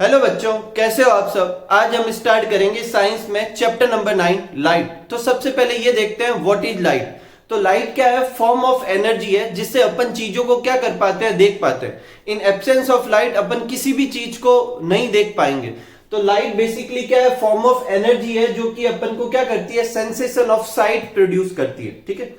Hello बच्चों, कैसे हो आप सब। आज हम स्टार्ट करेंगे साइंस में चैप्टर नंबर 9 लाइट। तो सबसे पहले ये देखते हैं व्हाट इज लाइट। तो लाइट क्या है? फॉर्म ऑफ एनर्जी है जिससे अपन चीजों को क्या कर पाते हैं, देख पाते हैं। इन एब्सेंस ऑफ लाइट अपन किसी भी चीज को नहीं देख पाएंगे। तो लाइट बेसिकली क्या है? फॉर्म ऑफ एनर्जी है जो कि अपन को क्या करती है, सेंसेशन ऑफ साइट प्रोड्यूस करती है। ठीक है।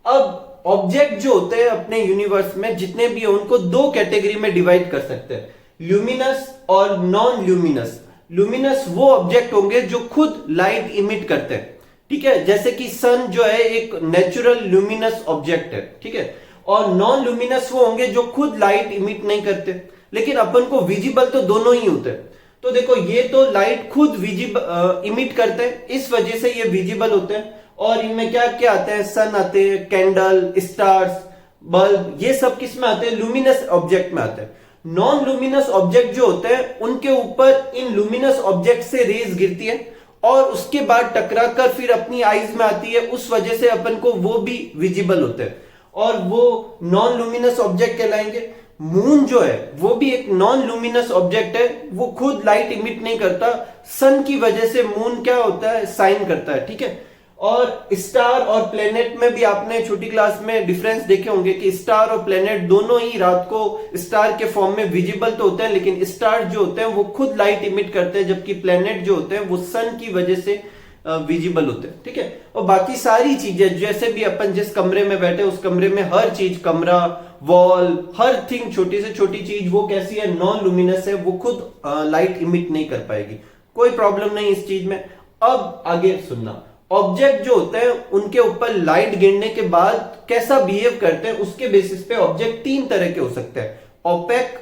अब ऑब्जेक्ट जो होते हैं अपने यूनिवर्स में जितने भी है उनको दो कैटेगरी में डिवाइड कर सकते हैं, ल्यूमिनस और नॉन ल्यूमिनस। ल्यूमिनस वो ऑब्जेक्ट होंगे जो खुद लाइट इमिट करते हैं। ठीक है, जैसे कि सन जो है एक नेचुरल ल्यूमिनस ऑब्जेक्ट है। ठीक है। और नॉन ल्यूमिनस वो होंगे जो खुद लाइट इमिट नहीं करते, लेकिन अपन को विजिबल तो दोनों ही होते हैं। तो देखो, ये तो लाइट खुद विजिबल इमिट करते हैं, इस वजह से ये विजिबल होते हैं। और इनमें क्या क्या आते हैं? सन आते हैं, कैंडल, स्टार्स, बल्ब, ये सब किस में आते हैं? लुमिनस ऑब्जेक्ट में आते हैं। नॉन लुमिनस ऑब्जेक्ट जो होते हैं उनके ऊपर इन लुमिनस ऑब्जेक्ट से रेज गिरती है और उसके बाद टकरा कर फिर अपनी आईज में आती है, उस वजह से अपन को वो भी विजिबल होते हैं और वो नॉन लुमिनस ऑब्जेक्ट कहलाएंगे। मून जो है वो भी एक नॉन लुमिनस ऑब्जेक्ट है, वो खुद लाइट इमिट नहीं करता, सन की वजह से मून क्या होता है, शाइन करता है। ठीक है। और स्टार और प्लेनेट में भी आपने छोटी क्लास में डिफरेंस देखे होंगे कि स्टार और प्लेनेट दोनों ही रात को स्टार के फॉर्म में विजिबल तो होते हैं, लेकिन स्टार जो होते हैं वो खुद लाइट इमिट करते हैं, जबकि प्लेनेट जो होते हैं वो सन की वजह से विजिबल होते हैं। ठीक है। और बाकी सारी चीजें जैसे भी अपन जिस कमरे में बैठे उस कमरे में हर चीज, कमरा, वॉल, हर थिंग, छोटी से छोटी चीज वो कैसी है, नॉन लुमिनस है, वो खुद लाइट इमिट नहीं कर पाएगी। कोई प्रॉब्लम नहीं इस चीज में। अब आगे सुनना, ऑब्जेक्ट जो होते हैं उनके ऊपर लाइट गिरने के बाद कैसा बिहेव करते हैं उसके बेसिस पे ऑब्जेक्ट तीन तरह के हो सकते हैं, ओपेक,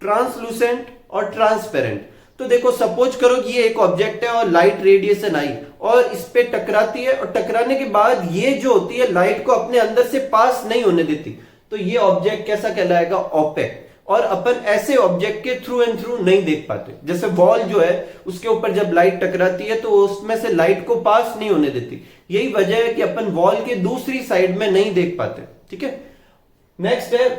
ट्रांसलूसेंट और ट्रांसपेरेंट। तो देखो, सपोज करो कि ये एक ऑब्जेक्ट है और लाइट रेडिएशन आई और इस पे टकराती है और टकराने के बाद ये जो होती है लाइट को अपने अंदर से पास नहीं होने देती, तो ये ऑब्जेक्ट कैसा कहलाएगा, ओपेक। और अपन ऐसे ऑब्जेक्ट के थ्रू एंड थ्रू नहीं देख पाते। जैसे वॉल जो है उसके ऊपर जब लाइट टकराती है तो उसमें से लाइट को पास नहीं होने देती, यही वजह है कि अपन वॉल के दूसरी साइड में नहीं देख पाते। ठीक है। नेक्स्ट है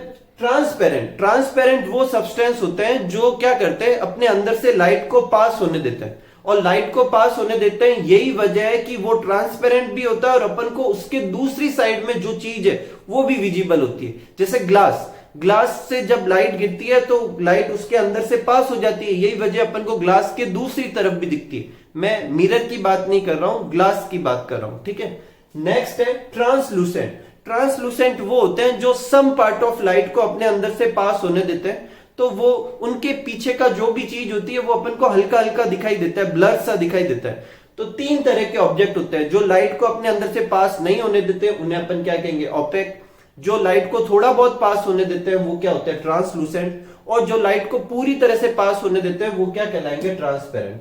ट्रांसपेरेंट। ट्रांसपेरेंट वो सब्सटेंस होते हैं जो क्या करते हैं, अपने अंदर से लाइट को पास होने देते हैं और लाइट को पास होने देते हैं, यही वजह है कि वो ट्रांसपेरेंट भी होता है और अपन को उसके दूसरी साइड में जो चीज है वो भी विजिबल होती है। जैसे ग्लास, ग्लास से जब लाइट गिरती है तो लाइट उसके अंदर से पास हो जाती है, यही वजह अपन को ग्लास के दूसरी तरफ भी दिखती है। मैं मिरर की बात नहीं कर रहा हूं, ग्लास की बात कर रहा हूं। ठीक है। नेक्स्ट है ट्रांसलूसेंट। ट्रांसलूसेंट वो होते हैं जो सम पार्ट ऑफ लाइट को अपने अंदर से पास होने देते हैं, तो वो उनके पीछे का जो भी चीज होती है वो अपन को हल्का हल्का दिखाई देता है, ब्लर सा दिखाई देता है। तो तीन तरह के ऑब्जेक्ट होते हैं, जो लाइट को अपने अंदर से पास नहीं होने देते उन्हें अपन क्या कहेंगे, ओपेक। जो लाइट को थोड़ा बहुत पास होने देते हैं वो क्या होते हैं, ट्रांसलूसेंट। और जो लाइट को पूरी तरह से पास होने देते हैं वो क्या कहलाएंगे, ट्रांसपेरेंट।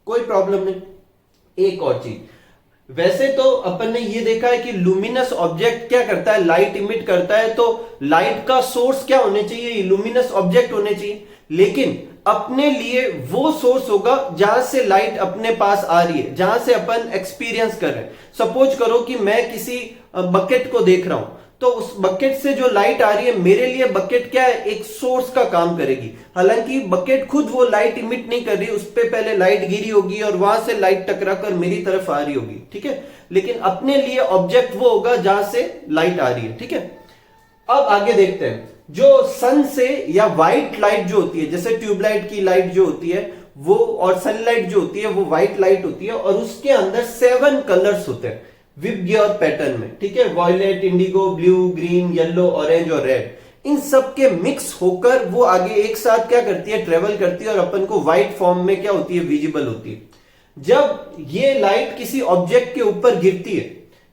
कोई प्रॉब्लम नहीं। एक और चीज, वैसे तो अपन ने ये देखा है कि लुमिनस ऑब्जेक्ट क्या करता है, लाइट इमिट करता है, तो लाइट का सोर्स क्या होने चाहिए, लुमिनस ऑब्जेक्ट होने चाहिए। लेकिन अपने लिए वो सोर्स होगा जहां से लाइट अपने पास आ रही है, जहां से अपन एक्सपीरियंस कर रहे हैं। सपोज करो कि मैं किसी बकेट को देख रहा हूं, तो उस बकेट से जो लाइट आ रही है मेरे लिए बकेट क्या है, एक सोर्स का काम करेगी। हालांकि बकेट खुद वो लाइट इमिट नहीं कर रही, उस पर पहले लाइट गिरी होगी और वहां से लाइट टकरा कर मेरी तरफ आ रही होगी। ठीक है। लेकिन अपने लिए ऑब्जेक्ट वो होगा जहां से लाइट आ रही है। ठीक है। अब आगे देखते हैं, जो सन से या व्हाइट लाइट जो होती है, जैसे ट्यूबलाइट की लाइट जो होती है वो, और सनलाइट जो होती है वो व्हाइट लाइट होती है और उसके अंदर 7 कलर्स होते हैं विबग्योर पैटर्न में। ठीक है। Violet, indigo, blue, green, yellow, orange और रेड, इन सब के मिक्स होकर वो आगे एक साथ क्या करती है, ट्रेवल करती है और अपन को व्हाइट फॉर्म में क्या होती है, विजिबल होती है। जब ये लाइट किसी ऑब्जेक्ट के ऊपर गिरती है,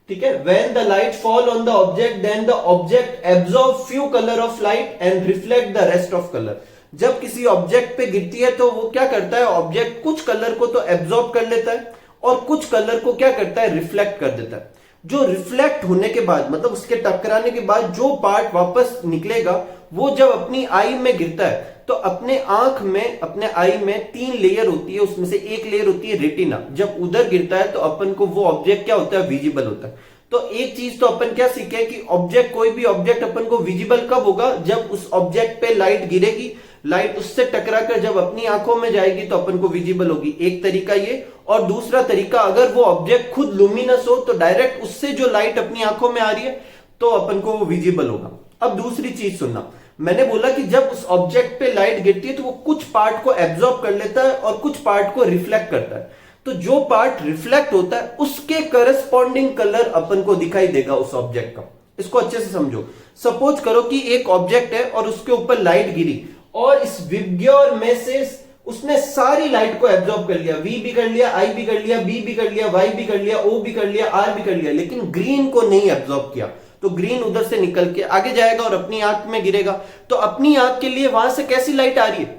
ठीक है, when the light fall on the object then the object absorb few colour of light and reflect the rest of colour. जब किसी ऑब्जेक्ट पे गिरती है तो वो क्या करता है, ऑब्जेक्ट कुछ कलर को तो एब्जॉर्ब कर लेता है और कुछ कलर को क्या करता है, रिफ्लेक्ट कर देता है। जो रिफ्लेक्ट होने के बाद, मतलब उसके टकराने के बाद जो पार्ट वापस निकलेगा वो जब अपनी आई में गिरता है तो अपने आंख में, अपने आई में 3 लेयर होती है, उसमें से एक लेयर होती है रेटिना। जब उधर गिरता है तो अपन को वो ऑब्जेक्ट क्या होता है, विजिबल होता है। तो एक चीज तो अपन क्या सीखे कि ऑब्जेक्ट, कोई भी ऑब्जेक्ट अपन को विजिबल कब होगा, जब उस ऑब्जेक्ट पे लाइट गिरेगी, लाइट उससे टकरा कर जब अपनी आंखों में जाएगी तो अपन को विजिबल होगी, एक तरीका ये। और दूसरा तरीका, अगर वो ऑब्जेक्ट खुद लुमिनस हो तो डायरेक्ट उससे जो लाइट अपनी आंखों में आ रही है तो अपन को वो विजिबल होगा। अब दूसरी चीज सुनना, मैंने बोला कि जब उस ऑब्जेक्ट पे लाइट गिरती है तो वो कुछ पार्ट को एब्जॉर्ब कर लेता है और कुछ पार्ट को रिफ्लेक्ट करता है। तो जो पार्ट रिफ्लेक्ट होता है उसके करस्पॉन्डिंग कलर अपन को दिखाई देगा उस ऑब्जेक्ट का। इसको अच्छे से समझो। सपोज करो कि एक ऑब्जेक्ट है और उसके ऊपर लाइट गिरी और इस विबग्योर में से उसने सारी लाइट को एब्जॉर्ब कर लिया, वी भी कर लिया, आई भी कर लिया, बी भी कर लिया, वाई भी कर लिया, ओ भी कर लिया, आर भी कर लिया, लेकिन ग्रीन को नहीं एब्जॉर्ब किया। तो ग्रीन उधर से निकल के आगे जाएगा और अपनी आंख में गिरेगा। तो अपनी आंख के लिए वहां से कैसी लाइट आ रही है?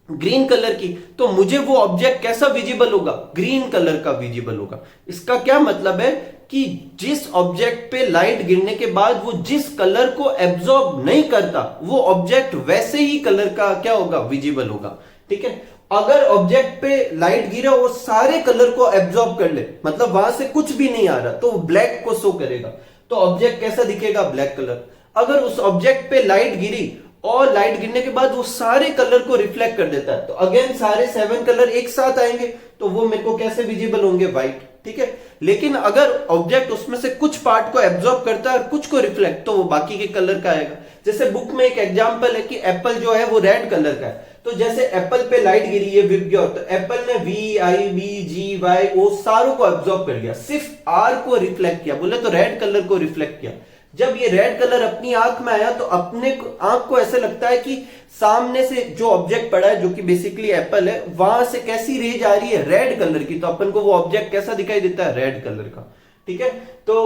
ग्रीन कलर की। तो मुझे वो ऑब्जेक्ट कैसा विजिबल होगा? ग्रीन कलर का विजिबल होगा। इसका क्या मतलब है कि जिस ऑब्जेक्ट पे लाइट गिरने के बाद वो जिस कलर को एब्जॉर्ब नहीं करता, वो ऑब्जेक्ट वैसे ही कलर का क्या होगा? विजिबल होगा। ठीक है। अगर ऑब्जेक्ट पे लाइट गिरा और सारे कलर को एब्जॉर्ब कर ले, मतलब वहां से कुछ भी नहीं आ रहा, तो वो ब्लैक को शो करेगा। तो ऑब्जेक्ट कैसा दिखेगा? Black colour. अगर उस ऑब्जेक्ट पे लाइट गिरी और लाइट गिरने के बाद वो सारे कलर को रिफ्लेक्ट कर देता है, तो अगेन सारे 7 कलर एक साथ आएंगे, तो वो मेरे को कैसे विजिबल होंगे? व्हाइट। ठीक है। लेकिन अगर ऑब्जेक्ट उसमें से कुछ पार्ट को एब्जॉर्ब करता है और कुछ को रिफ्लेक्ट, तो वो बाकी के कलर का आएगा। जैसे बुक में एक एग्जांपल है कि एप्पल जो है वो रेड कलर का है। तो जैसे एप्पल पे लाइट गिरी है विबग्योर, तो एप्पल ने V, I, B, G, Y, O सारों को एब्जॉर्ब कर लिया, सिर्फ आर को रिफ्लेक्ट किया, बोले तो रेड कलर को रिफ्लेक्ट किया। जब ये रेड कलर अपनी आंख में आया तो अपने आंख को ऐसे लगता है कि सामने से जो ऑब्जेक्ट पड़ा है, जो कि बेसिकली एप्पल है, वहां से कैसी रेज आ रही है? रेड कलर की। तो अपन को वो ऑब्जेक्ट कैसा दिखाई देता है? रेड कलर का। ठीक है। तो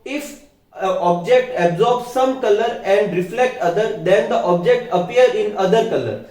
if object absorb some colour and reflect other, then the object appear in other colour,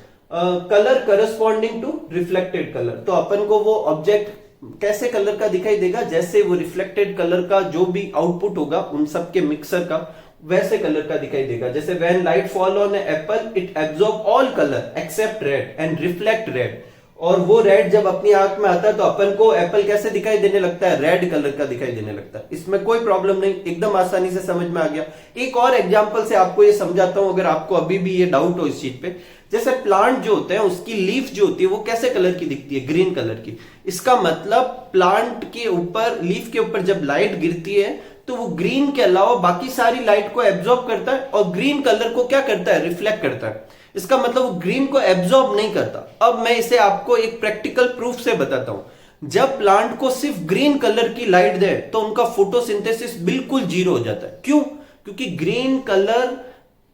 colour corresponding to reflected colour. तो अपन को वो ऑब्जेक्ट कैसे कलर का दिखाई देगा? जैसे वो रिफ्लेक्टेड कलर का जो भी आउटपुट होगा उन सब के मिक्सर का, वैसे कलर का दिखाई देगा। जैसे when light fall on apple it absorb all colour except red and reflect red. और वो रेड जब अपनी आंख में आता है तो अपन को एप्पल कैसे दिखाई देने लगता है? रेड कलर का दिखाई देने लगता है। इसमें कोई प्रॉब्लम नहीं, एकदम आसानी से समझ में आ गया। एक और एग्जांपल से आपको ये समझाता हूं, अगर आपको अभी भी ये डाउट हो इस चीज पे। जैसे प्लांट जो होते हैं उसकी लीफ जो होती है वो कैसे कलर की दिखती है? ग्रीन कलर की। इसका मतलब प्लांट के ऊपर, लीफ के ऊपर जब लाइट गिरती है तो वो ग्रीन के अलावा बाकी सारी लाइट को एब्जॉर्ब करता है और ग्रीन कलर को क्या करता है? रिफ्लेक्ट करता है। इसका मतलब वो ग्रीन को एब्जॉर्ब नहीं करता। अब मैं इसे आपको एक प्रैक्टिकल प्रूफ से बताता हूं। जब प्लांट को सिर्फ ग्रीन कलर की लाइट दे तो उनका फोटोसिंथेसिस बिल्कुल जीरो हो जाता है। क्यों? क्योंकि ग्रीन कलर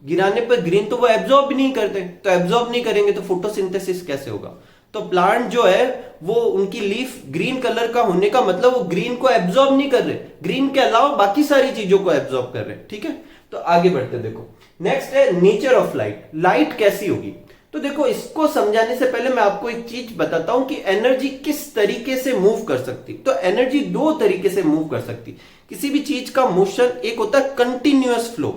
गिराने पर ग्रीन तो वो एब्जॉर्ब भी नहीं करते, तो एब्जॉर्ब नहीं करेंगे तो फोटोसिंथेसिस कैसे होगा? तो प्लांट जो है वो, उनकी लीफ ग्रीन कलर का होने का मतलब वो ग्रीन को एब्जॉर्ब नहीं कर रहे, ग्रीन के अलावा बाकी सारी चीजों को एब्जॉर्ब कर रहे। ठीक है। तो आगे बढ़ते देखो। नेक्स्ट है नेचर ऑफ लाइट। लाइट कैसी होगी? तो देखो, इसको समझाने से पहले मैं आपको एक चीज बताता हूं कि एनर्जी किस तरीके से मूव कर सकती। तो एनर्जी दो तरीके से मूव कर सकती। किसी भी चीज का मोशन, एक होता है कंटिन्यूअस फ्लो।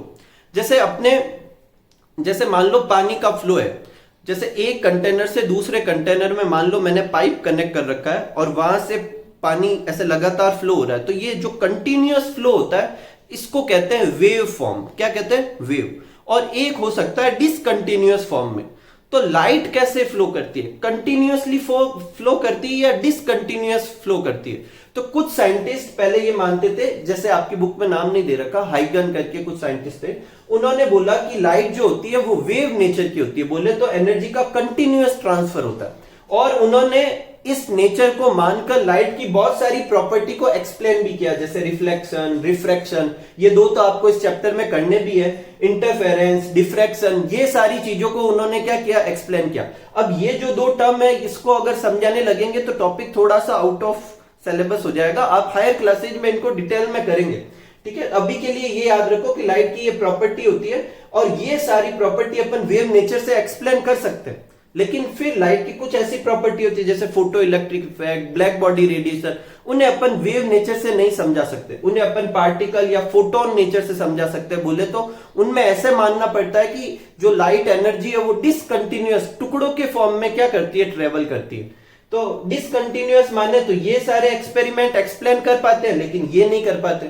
जैसे मान लो पानी का फ्लो है, जैसे एक कंटेनर से दूसरे कंटेनर में मान लो मैंने पाइप कनेक्ट कर रखा है और वहां से पानी ऐसे लगातार फ्लो हो रहा है, तो ये जो कंटिन्यूअस फ्लो होता है इसको कहते हैं वेव फॉर्म। क्या कहते हैं? वेव। और एक हो सकता है डिसकंटिन्यूअस फॉर्म में। तो लाइट कैसे फ्लो करती है? कंटिन्यूअसली फ्लो करती है या डिसकंटिन्यूअस फ्लो करती है? तो कुछ साइंटिस्ट पहले ये मानते थे, जैसे आपकी बुक में नाम नहीं दे रखा, हाइगन करके कुछ साइंटिस्ट थे, उन्होंने बोला कि लाइट जो होती है वो वेव नेचर की होती है, बोले तो एनर्जी का कंटिन्यूअस ट्रांसफर होता है। और उन्होंने इस नेचर को मानकर लाइट की बहुत सारी प्रॉपर्टी को एक्सप्लेन भी किया, जैसे रिफ्लेक्शन, रिफ्रैक्शन, ये दो तो आपको इस चैप्टर में करने भी है, इंटरफेरेंस, डिफ्रैक्शन, ये सारी चीजों को उन्होंने क्या किया? एक्सप्लेन किया। अब ये जो दो टर्म है इसको अगर समझाने लगेंगे तो टॉपिक थोड़ा सा आउट ऑफ सिलेबस हो जाएगा। आप हायर क्लासेज में इनको डिटेल में करेंगे। ठीक है। अभी के लिए ये याद रखो कि लाइट की ये प्रॉपर्टी होती है और ये सारी प्रॉपर्टी अपन वेव नेचर से एक्सप्लेन कर सकते हैं। लेकिन फिर लाइट की कुछ ऐसी प्रॉपर्टी होती है जैसे photo electric effect, black body radiation, उन्हें अपन वेव नेचर से नहीं समझा सकते, उन्हें अपन पार्टिकल या फोटोन नेचर से समझा सकते हैं। बोले तो उनमें ऐसे मानना पड़ता है कि जो लाइट एनर्जी है वो डिसकंटिन्यूअस टुकड़ों के फॉर्म में क्या करती है? ट्रेवल करती है। तो डिसकंटिन्यूअस माने तो ये सारे एक्सपेरिमेंट एक्सप्लेन कर पाते हैं, लेकिन ये नहीं कर पाते।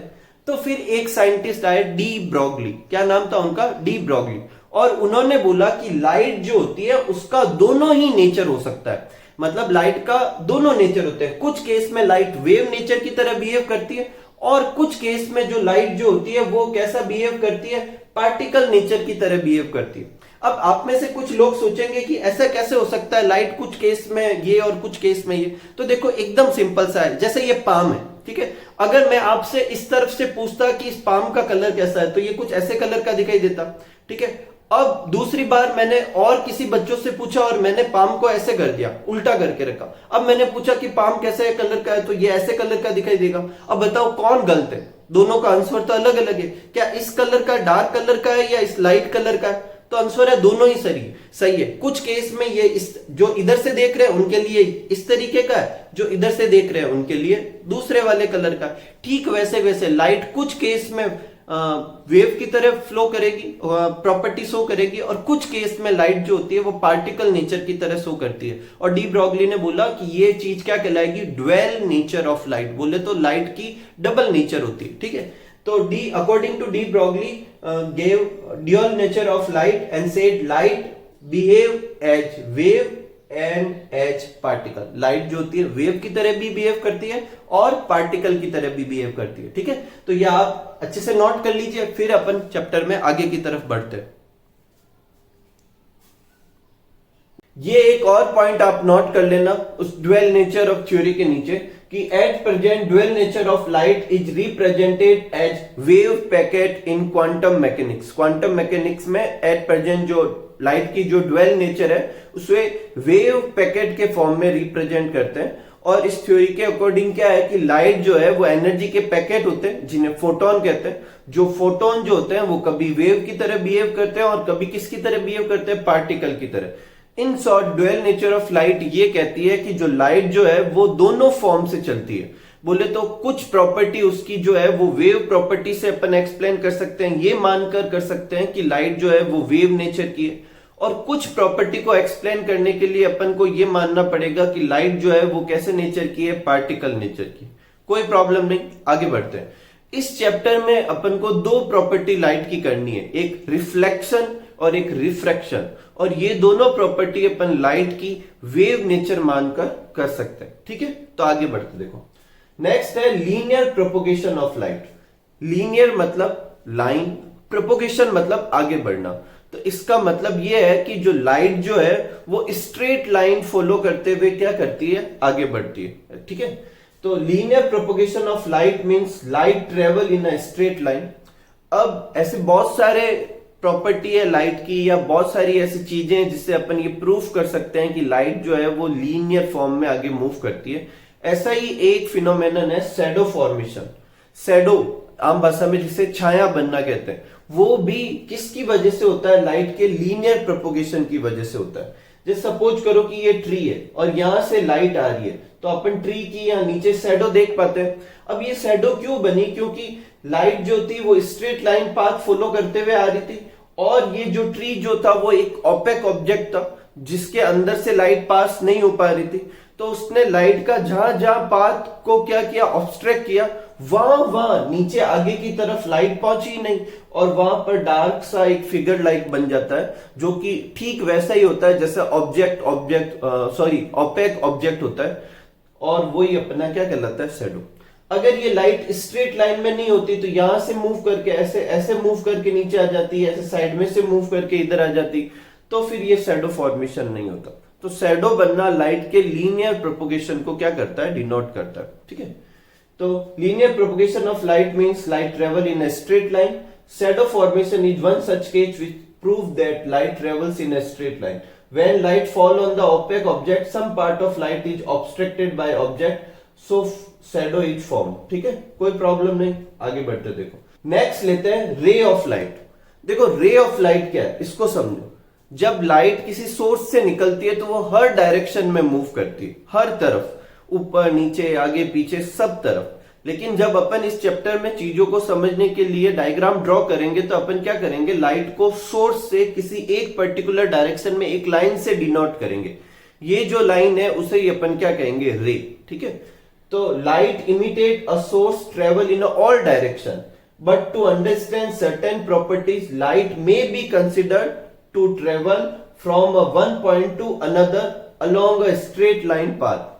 तो फिर एक साइंटिस्ट आए, डी ब्रॉगली, क्या नाम था उनका? De Broglie. और उन्होंने बोला कि लाइट जो होती है उसका दोनों ही नेचर हो सकता है, मतलब लाइट का दोनों नेचर होते हैं। कुछ केस में लाइट वेव नेचर की तरह बिहेव करती है और कुछ केस में जो लाइट जो होती है वो कैसा बिहेव करती है, पार्टिकल नेचर की तरह बिहेव करती है। अब आप में से कुछ लोग सोचेंगे कि ऐसा कैसे हो सकता है, लाइट कुछ केस में ये और कुछ केस में ये। तो देखो एकदम सिंपल सा है, जैसे ये पाम है, ठीक है, अगर मैं आपसे इस तरफ से पूछता कि इस पाम का कलर कैसा है तो ये कुछ ऐसे कलर का दिखाई देता, ठीक है। अब दूसरी बार मैंने और किसी बच्चों से पूछा और मैंने पाम को ऐसे कर दिया, उल्टा करके रखा। अब मैंने पूछा कि पाम कैसे कलर का है तो ये ऐसे कलर का दिखाई देगा। अब बताओ कौन गलत है, दोनों का आंसर तो अलग अलग है। क्या इस कलर का डार्क कलर का है या इस लाइट कलर का है? तो आंसर है दोनों ही सही है। कुछ केस में ये इस जो इधर से देख रहे हैं उनके लिए इस तरीके का है, जो इधर से देख रहे हैं उनके लिए दूसरे वाले कलर का। ठीक वैसे वैसे लाइट कुछ केस में वेव की तरह फ्लो करेगी, प्रॉपर्टी शो करेगी, और कुछ केस में लाइट जो होती है वो पार्टिकल नेचर की तरह शो करती है। और डी ब्रॉगली ने बोला कि ये चीज क्या कहलाएगी, ड्वेल नेचर ऑफ लाइट। बोले तो लाइट की डबल नेचर होती है, ठीक है। तो the according to de Broglie gave dual nature of light and said light behave as wave and as particle. Light जो होती है वेव की तरह भी बिहेव करती है और पार्टिकल की तरह भी बिहेव करती है, ठीक है। तो ये आप अच्छे से नोट कर लीजिए, फिर अपन चैप्टर में आगे की तरफ बढ़ते हैं। ये एक और पॉइंट आप नोट कर लेना उस ड्वेल नेचर ऑफ थ्योरी के नीचे कि at present dual nature of light is represented as wave packet in quantum mechanics. Quantum mechanics में एट प्रेजेंट जो लाइट की जो ड्वेल नेचर है उसे वेव पैकेट के फॉर्म में रिप्रेजेंट करते हैं। और इस थ्योरी के अकॉर्डिंग क्या है कि लाइट जो है वो एनर्जी के पैकेट होते हैं जिन्हें फोटोन कहते हैं। जो फोटोन जो होते हैं वो कभी वेव की तरह बिहेव करते हैं और कभी किसकी तरह बिहेव करते हैं, पार्टिकल की तरह। In short dual nature of light ये कहती है कि जो लाइट जो है वो दोनों फॉर्म से चलती है। बोले तो कुछ प्रॉपर्टी उसकी जो है वो वेव प्रॉपर्टी से अपन एक्सप्लेन कर सकते हैं, ये मानकर कर सकते हैं कि लाइट जो है वो वेव नेचर की है। और कुछ प्रॉपर्टी को एक्सप्लेन करने के लिए अपन को ये मानना पड़ेगा कि लाइट जो है वो कैसे नेचर की है, पार्टिकल नेचर की। कोई प्रॉब्लम नहीं, आगे बढ़ते हैं। इस चैप्टर में अपन को दो प्रॉपर्टी लाइट की करनी है, एक रिफ्लेक्शन और एक रिफ्रैक्शन। और ये दोनों प्रॉपर्टी अपन लाइट की वेव नेचर मानकर कर सकते हैं, ठीक है। तो आगे बढ़ते देखो, नेक्स्ट है linear propagation of light. Linear मतलब लाइन, प्रोपोगेशन मतलब आगे बढ़ना। तो इसका मतलब यह है कि जो लाइट जो है वो स्ट्रेट लाइन फॉलो करते हुए क्या करती है, आगे बढ़ती है, ठीक है। तो linear propagation of light means light travel in a straight line. अब ऐसे बहुत सारे प्रॉपर्टी है लाइट की या बहुत सारी ऐसी चीजें हैं जिससे अपन ये प्रूफ कर सकते हैं कि लाइट जो है वो लीनियर फॉर्म में आगे मूव करती है। ऐसा ही एक फिनोमेनन है शैडो फॉर्मेशन। शैडो आम भाषा में जिसे छाया बनना कहते हैं, वो भी किसकी वजह से होता है, लाइट के लीनियर प्रोपोगेशन की वजह से होता है। जैसे सपोज करो कि ये ट्री है और यहां से लाइट आ रही है तो अपन ट्री की यहाँ नीचे शैडो देख पाते हैं। अब ये शैडो क्यों बनी, क्योंकि लाइट जो थी वो स्ट्रेट लाइन पाथ फॉलो करते हुए आ रही थी और ये जो ट्री जो था वो एक ओपेक ऑब्जेक्ट था जिसके अंदर से लाइट पास नहीं हो पा रही थी। तो उसने लाइट का जहां जहां पाथ को क्या किया, ऑब्स्ट्रैक्ट किया, वहां नीचे आगे की तरफ लाइट पहुंची नहीं और वहां पर डार्क सा एक फिगर लाइट बन जाता है जो कि ठीक वैसा ही होता है जैसे ओपेक ऑब्जेक्ट होता है और वही अपना क्या कहलाता है, शैडो। अगर ये लाइट स्ट्रेट लाइन में नहीं होती तो यहां से मूव करके ऐसे ऐसे मूव करके नीचे आ जाती, ऐसे साइड में से मूव करके इधर आ जाती, तो फिर ये शैडो फॉर्मेशन नहीं होता। तो शैडो बनना लाइट के लीनियर प्रोपोगेशन को क्या करता है, डिनोट करता है, ठीक है। तो linear propagation of light means light travel in a straight line. Shadow formation is one such case which prove that light travels in a straight line. When light fall on the opaque object, some part of light is obstructed by object, so shadow is formed. ठीक है, कोई problem नहीं, आगे बढ़ते देखो। Next लेते हैं रे ऑफ लाइट। देखो रे ऑफ लाइट क्या है, इसको समझो। जब लाइट किसी सोर्स से निकलती है तो वो हर डायरेक्शन में मूव करती है, हर तरफ, ऊपर नीचे आगे पीछे सब तरफ। लेकिन जब अपन इस चैप्टर में चीजों को समझने के लिए डायग्राम ड्रॉ करेंगे तो अपन क्या करेंगे, लाइट को सोर्स से किसी एक पर्टिकुलर डायरेक्शन में एक लाइन से डिनोट करेंगे। ये जो लाइन है उसे ही अपन क्या कहेंगे, रे, ठीक है। तो light emitted a source travel in all direction but to understand certain properties light may be considered to travel from one point to another along a straight line path.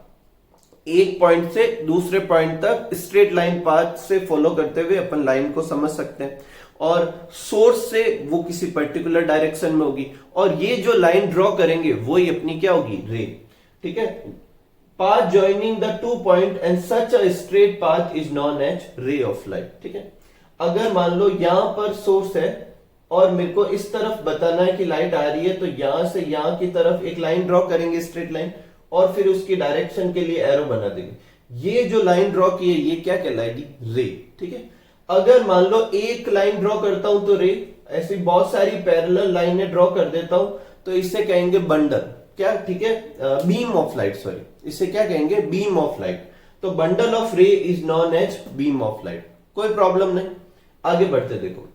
एक पॉइंट से दूसरे पॉइंट तक straight line path से follow करते हुए अपन line को समझ सकते हैं, और सोर्स से वो किसी पर्टिकुलर डायरेक्शन में होगी, और ये जो लाइन ड्रॉ करेंगे वो ही अपनी क्या होगी, रे। ठीक है, path joining the two point and such a straight path is known as ray of light. ठीक है, अगर मान लो यहां पर सोर्स है और मेरे को इस तरफ बताना है कि लाइट आ रही है, तो यहां से यहां की तरफ एक लाइन ड्रॉ करेंगे, स्ट्रेट लाइन, और फिर उसकी डायरेक्शन के लिए एरो बना देंगे। ये जो लाइन ड्रॉ की है ये क्या कहलाएगी, रे। ठीक है, अगर मान लो एक लाइन ड्रॉ करता हूं तो रे, ऐसी बहुत सारी पैरेलल लाइनें ड्रॉ कर देता हूं तो इसे कहेंगे बंडल। क्या, ठीक है, बीम ऑफ लाइट, सॉरी, इसे क्या कहेंगे, बीम ऑफ लाइट। तो bundle of ray is known as beam of light. कोई प्रॉब्लम नहीं, आगे बढ़ते देखो।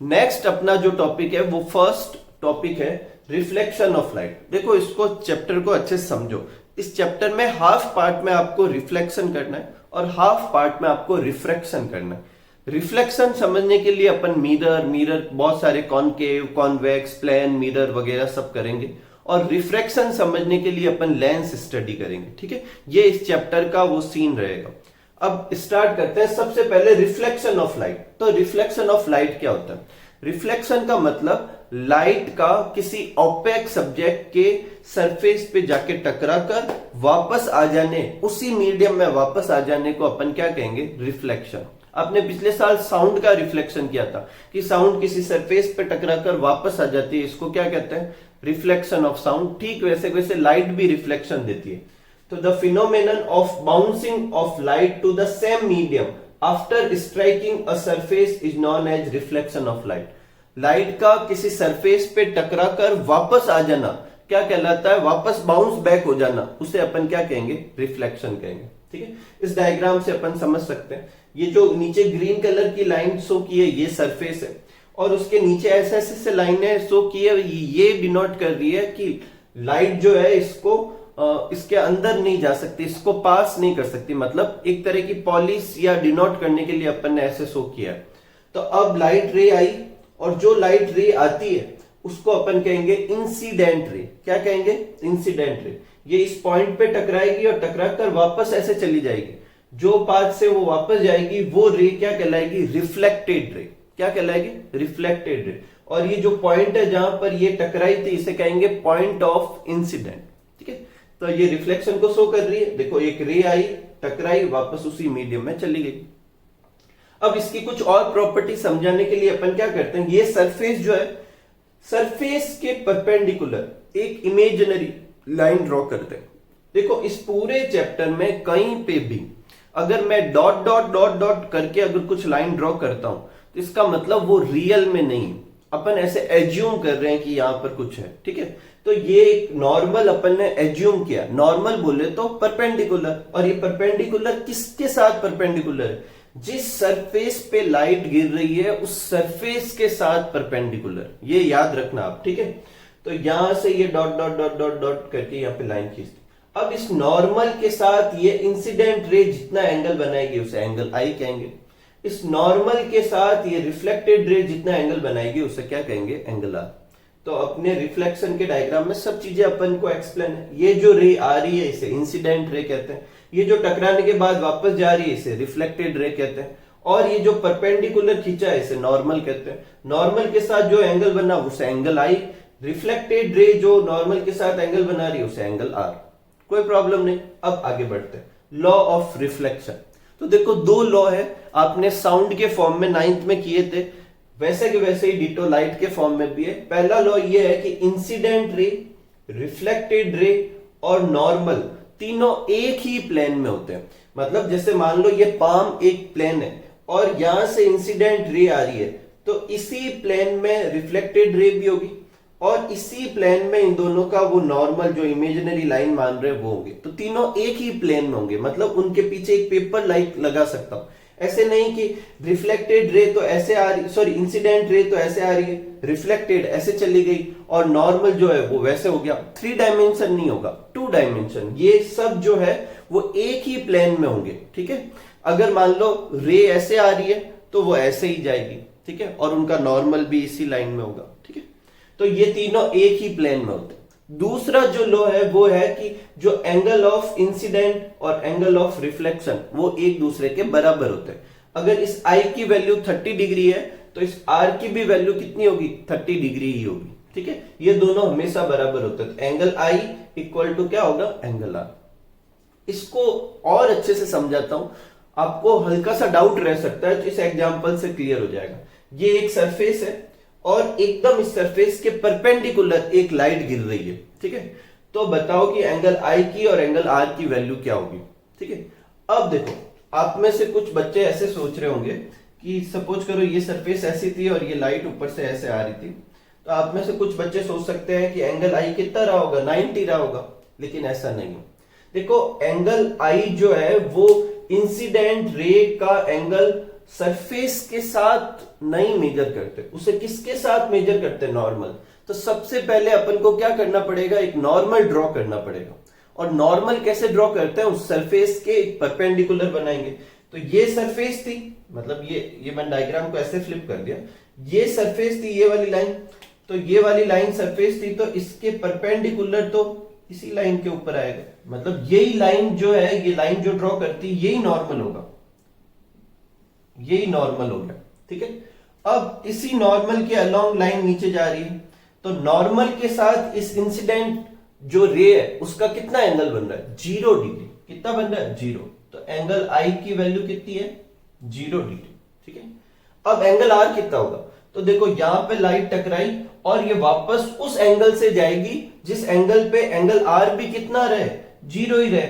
नेक्स्ट अपना जो टॉपिक है वो फर्स्ट टॉपिक है रिफ्लेक्शन ऑफ लाइट। देखो इसको, चैप्टर को अच्छे से समझो। इस चैप्टर में हाफ पार्ट में आपको रिफ्लेक्शन करना है और हाफ पार्ट में आपको रिफ्रैक्शन करना है। रिफ्लेक्शन समझने के लिए अपन मिरर बहुत सारे कॉनकेव, कॉन्वेक्स, प्लेन, मिरर वगैरह सब करेंगे, और रिफ्रैक्शन समझने के लिए अपन लेंस स्टडी करेंगे। ठीक है, ये इस चैप्टर का वो सीन रहेगा। अब स्टार्ट करते हैं। सबसे पहले रिफ्लेक्शन ऑफ लाइट। तो रिफ्लेक्शन ऑफ लाइट क्या होता है? रिफ्लेक्शन का मतलब लाइट का किसी ओपेक सब्जेक्ट के सरफेस पे जाके टकरा कर वापस आ जाने, उसी मीडियम में वापस आ जाने को अपन क्या कहेंगे, रिफ्लेक्शन। आपने पिछले साल साउंड का रिफ्लेक्शन किया था कि साउंड किसी सरफेस पे टकरा कर वापस आ जाती है, इसको क्या कहते हैं, रिफ्लेक्शन ऑफ साउंड। ठीक वैसे वैसे लाइट भी रिफ्लेक्शन देती है। तो the phenomenon of bouncing of light to the same medium after striking a surface is known as reflection of light. Light का किसी सरफेस पे टकरा कर वापस आ जाना क्या कहलाता है, वापस बाउंस बैक हो जाना, उसे अपन क्या कहेंगे, रिफ्लेक्शन कहेंगे। ठीक है, इस डायग्राम से अपन समझ सकते हैं। ये जो नीचे ग्रीन कलर की लाइन शो की है ये सरफेस है, और उसके नीचे ऐसे ऐसे लाइनें शो की है, ये डिनोट कर रही है कि लाइट जो है इसको इसके अंदर नहीं जा सकती, इसको पास नहीं कर सकती। मतलब एक तरह की पॉलिश या डिनोट करने के लिए अपन ने ऐसे शो किया है। तो अब लाइट रे आई, और जो लाइट रे आती है उसको अपन कहेंगे इंसिडेंट रे। क्या कहेंगे, इंसिडेंट रे। ये इस पॉइंट पे टकराएगी और टकरा कर वापस ऐसे चली जाएगी। जो पाथ से वो वापस जाएगी वो रे क्या कहलाएगी, रिफ्लेक्टेड रे। क्या कहलाएगी, रिफ्लेक्टेड रे। और ये जो पॉइंट है जहां पर ये टकराई थी इसे कहेंगे पॉइंट ऑफ इंसिडेंट। ठीक है, तो ये रिफ्लेक्शन को शो कर रही है। देखो एक रे आई, टकराई, वापस उसी मीडियम में चली गई। अब इसकी कुछ और प्रॉपर्टी समझाने के लिए अपन क्या करते हैं, ये सरफेस जो है, सरफेस के परपेंडिकुलर एक इमेजिनरी लाइन ड्रॉ करते हैं। देखो इस पूरे चैप्टर में कहीं पे भी अगर मैं डॉट डॉट डॉट डॉट करके अगर कुछ लाइन ड्रॉ करता हूं तो इसका मतलब वो रियल में नहीं, अपन ऐसे एज्यूम कर रहे हैं कि यहां पर कुछ है। ठीक है, तो ये एक नॉर्मल अपन ने एज्यूम किया। नॉर्मल बोले तो परपेंडिकुलर, और ये परपेंडिकुलर किसके साथ परपेंडिकुलर है, जिस सरफेस पे लाइट गिर रही है उस सरफेस के साथ परपेंडिकुलर। ये याद रखना आप। ठीक है, तो यहां से ये dot dot dot dot dot करके यहां पे लाइन खींचती। अब इस नॉर्मल के साथ ये इंसिडेंट रे जितना एंगल बनाएगी उसे एंगल आई कहेंगे। इस नॉर्मल के साथ ये रिफ्लेक्टेड रे जितना एंगल बनाएगी उसे क्या कहेंगे, एंगल आर। तो अपने रिफ्लेक्शन के डायग्राम में सब चीजें अपन को एक्सप्लेन है। ये जो रे आ रही है इसे इंसिडेंट रे कहते हैं, ये जो टकराने के बाद वापस जा रही है इसे रिफ्लेक्टेड रे कहते हैं, और ये जो परपेंडिकुलर खींचा है इसे नॉर्मल कहते हैं। नॉर्मल के साथ जो एंगल बना उसे एंगल आई, रिफ्लेक्टेड रे जो नॉर्मल के साथ एंगल बना रही है उसे एंगल आर। कोई प्रॉब्लम नहीं। अब आगे बढ़ते हैं, लॉ ऑफ रिफ्लेक्शन। तो देखो दो लॉ है, आपने साउंड के फॉर्म में 9th में किए थे, वैसे के वैसे ही डिटो लाइट के फॉर्म में भी है। पहला लॉ ये है कि इंसिडेंट रे, रिफ्लेक्टेड रे और नॉर्मल तीनों एक ही प्लेन में होते हैं। मतलब जैसे मान लो ये पाम एक प्लेन है और यहां से इंसिडेंट रे आ रही है, तो इसी प्लेन में रिफ्लेक्टेड रे भी होगी, और इसी प्लेन में इन दोनों का वो नॉर्मल जो इमेजिनरी लाइन मान रहे वो होंगे। तो तीनों एक ही प्लेन में होंगे, मतलब उनके पीछे एक पेपर लाइट लगा सकता हूं। ऐसे नहीं कि रिफ्लेक्टेड रे तो ऐसे आ रही, सॉरी इंसिडेंट रे तो ऐसे आ रही है, रिफ्लेक्टेड ऐसे चली गई और नॉर्मल जो है वो वैसे हो गया। 3 डायमेंशन नहीं होगा, 2 डायमेंशन। ये सब जो है वो एक ही प्लेन में होंगे। ठीक है, अगर मान लो रे ऐसे आ रही है तो वो ऐसे ही जाएगी। ठीक है, और उनका नॉर्मल भी इसी लाइन में होगा। ठीक है, तो ये तीनों एक ही प्लेन में होते हैं। दूसरा जो लॉ है वो है कि जो एंगल ऑफ इंसिडेंट और एंगल ऑफ रिफ्लेक्शन वो एक दूसरे के बराबर होते हैं। अगर इस I की वैल्यू 30 डिग्री है तो इस R की भी वैल्यू कितनी होगी, 30 डिग्री ही होगी। ठीक है, ये दोनों हमेशा बराबर होते हैं। तो एंगल I इक्वल टू क्या होगा, एंगल R। इसको और अच्छे से समझाता हूं, आपको हल्का सा डाउट रह सकता है तो इस एग्जांपल से क्लियर हो जाएगा। ये एक सरफेस है और एकदम इस सरफेस के परपेंडिकुलर एक लाइट गिर रही है। ठीक है, तो बताओ कि एंगल I की और एंगल R की वैल्यू क्या होगी। ठीक है, अब देखो आप में से कुछ बच्चे ऐसे सोच रहे होंगे कि सपोज करो ये सरफेस ऐसी थी और ये लाइट ऊपर से ऐसे आ रही थी, तो आप में से कुछ बच्चे सोच सकते हैं कि एंगल I कितना रहा होगा, 90 रहा होगा, लेकिन ऐसा नहीं है। देखो एंगल I जो है वो इंसिडेंट रे का एंगल सरफेस के साथ नहीं मेजर करते, उसे किसके साथ मेजर करते, नॉर्मल। तो सबसे पहले अपन को क्या करना पड़ेगा, एक नॉर्मल ड्रॉ करना पड़ेगा। और नॉर्मल कैसे ड्रॉ करते हैं, उस सरफेस के एक परपेंडिकुलर बनाएंगे। तो ये सरफेस थी, मतलब ये मैंने डायग्राम को ऐसे फ्लिप कर दिया, ये सरफेस थी, ये वाली लाइन, तो ये वाली लाइन सरफेस थी, तो इसके परपेंडिकुलर तो इसी लाइन के ऊपर आएगा। मतलब यही लाइन जो है, ये लाइन जो ड्रॉ करती है यही नॉर्मल होगा, यही नॉर्मल हो गया। ठीक है, अब इसी नॉर्मल के अलोंग लाइन नीचे जा रही है, तो नॉर्मल के साथ इस इंसिडेंट जो रे है उसका कितना एंगल बन रहा है, 0 डिग्री। कितना बन रहा है, 0। तो एंगल I की वैल्यू कितनी है, 0 डिग्री। ठीक है, अब एंगल R कितना होगा, तो देखो यहां पे लाइट टकराई और ये वापस उस एंगल से जाएगी जिस एंगल पे एंगल R भी कितना रहे, 0 ही रहे।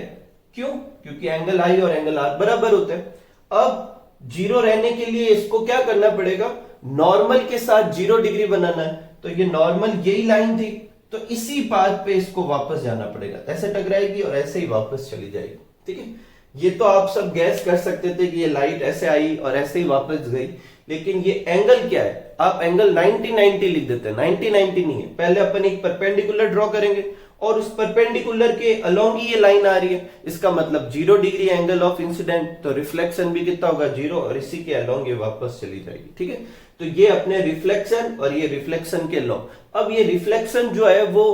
क्यों, क्योंकि एंगल I और एंगल R बराबर होते हैं। अब 0 रहने के लिए इसको क्या करना पड़ेगा, नॉर्मल के साथ 0 डिग्री बनाना है। तो ये नॉर्मल यही लाइन थी, तो इसी पाथ पे इसको वापस जाना पड़ेगा, ऐसे टकराएगी और ऐसे ही वापस चली जाएगी। ठीक है, ये तो आप सब गैस कर सकते थे कि ये लाइट ऐसे आई और ऐसे ही वापस गई, लेकिन ये एंगल क्या है, आप एंगल 90-90 लिख देते हैं। 90-90 नहीं है, पहले अपन एक परपेंडिकुलर ड्रॉ करेंगे और उस परपेंडिकुलर के अलोंग ही ये लाइन आ रही है, इसका मतलब 0 डिग्री एंगल ऑफ इंसिडेंट, तो रिफ्लेक्शन भी कितना होगा, 0, और इसी के अलोंग ये वापस चली जाएगी। ठीक है, तो ये अपने रिफ्लेक्शन और ये रिफ्लेक्शन के लॉ। अब ये रिफ्लेक्शन जो है वो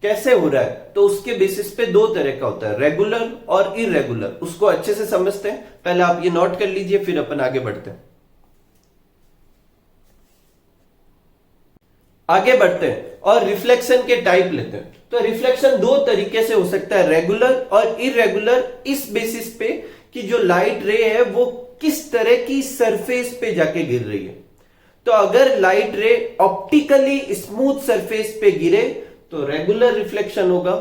कैसे हो रहा है, तो उसके बेसिस पे दो तरह का होता है, रेगुलर और इरेगुलर। उसको अच्छे से समझते हैं, पहले आप ये नोट कर लीजिए, फिर अपन आगे बढ़ते हैं। आगे बढ़ते हैं और रिफ्लेक्शन के टाइप लेते हैं। तो रिफ्लेक्शन दो तरीके से हो सकता है, रेगुलर और इरेगुलर, इस बेसिस पे कि जो लाइट रे है वो किस तरह की सरफेस पे जाके गिर रही है। तो अगर लाइट रे ऑप्टिकली स्मूथ सरफेस पे गिरे तो रेगुलर रिफ्लेक्शन होगा,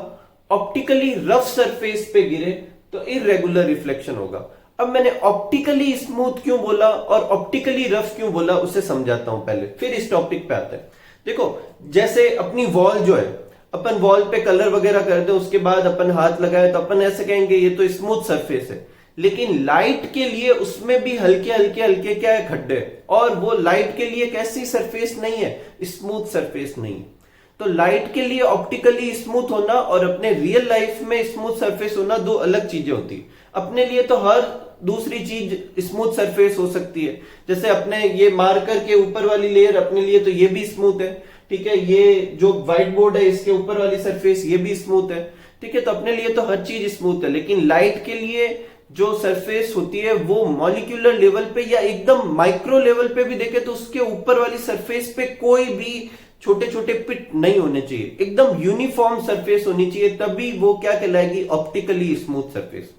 ऑप्टिकली रफ सरफेस पे गिरे तो इरेगुलर रिफ्लेक्शन होगा। अब मैंने ऑप्टिकली स्मूथ क्यों बोला और ऑप्टिकली रफ क्यों बोला उसे समझाता हूं पहले, फिर इस टॉपिक पे आते हैं। देखो जैसे अपनी वॉल जो है, अपन वॉल पे कलर वगैरह करते हैं, उसके बाद अपन हाथ लगाए तो अपन ऐसे कहेंगे ये तो स्मूथ सरफेस है, लेकिन लाइट के लिए उसमें भी हल्के हल्के हल्के क्या है, खड्डे, और वो लाइट के लिए कैसी सरफेस नहीं है, स्मूथ सरफेस नहीं है। तो लाइट के लिए ऑप्टिकली स्मूथ होना और अपने रियल लाइफ में स्मूथ सरफेस होना दो अलग चीजें होती है। अपने लिए तो हर दूसरी चीज स्मूथ सरफेस हो सकती है, जैसे अपने ये मार्कर के ऊपर वाली लेयर अपने लिए तो ये भी स्मूथ है, ठीक है, ये जो व्हाइट बोर्ड है इसके ऊपर वाली सरफेस ये भी स्मूथ है, ठीक है, तो अपने लिए तो हर चीज स्मूथ है। लेकिन लाइट के लिए जो सरफेस होती है वो मॉलिक्यूलर लेवल पे या एकदम माइक्रो लेवल पे भी देखे तो उसके ऊपर वाली सरफेस पे कोई भी छोटे छोटे पिट नहीं होने चाहिए, एकदम यूनिफॉर्म सरफेस होनी चाहिए, तभी वो क्या कहलाएगी, ऑप्टिकली स्मूथ सरफेस।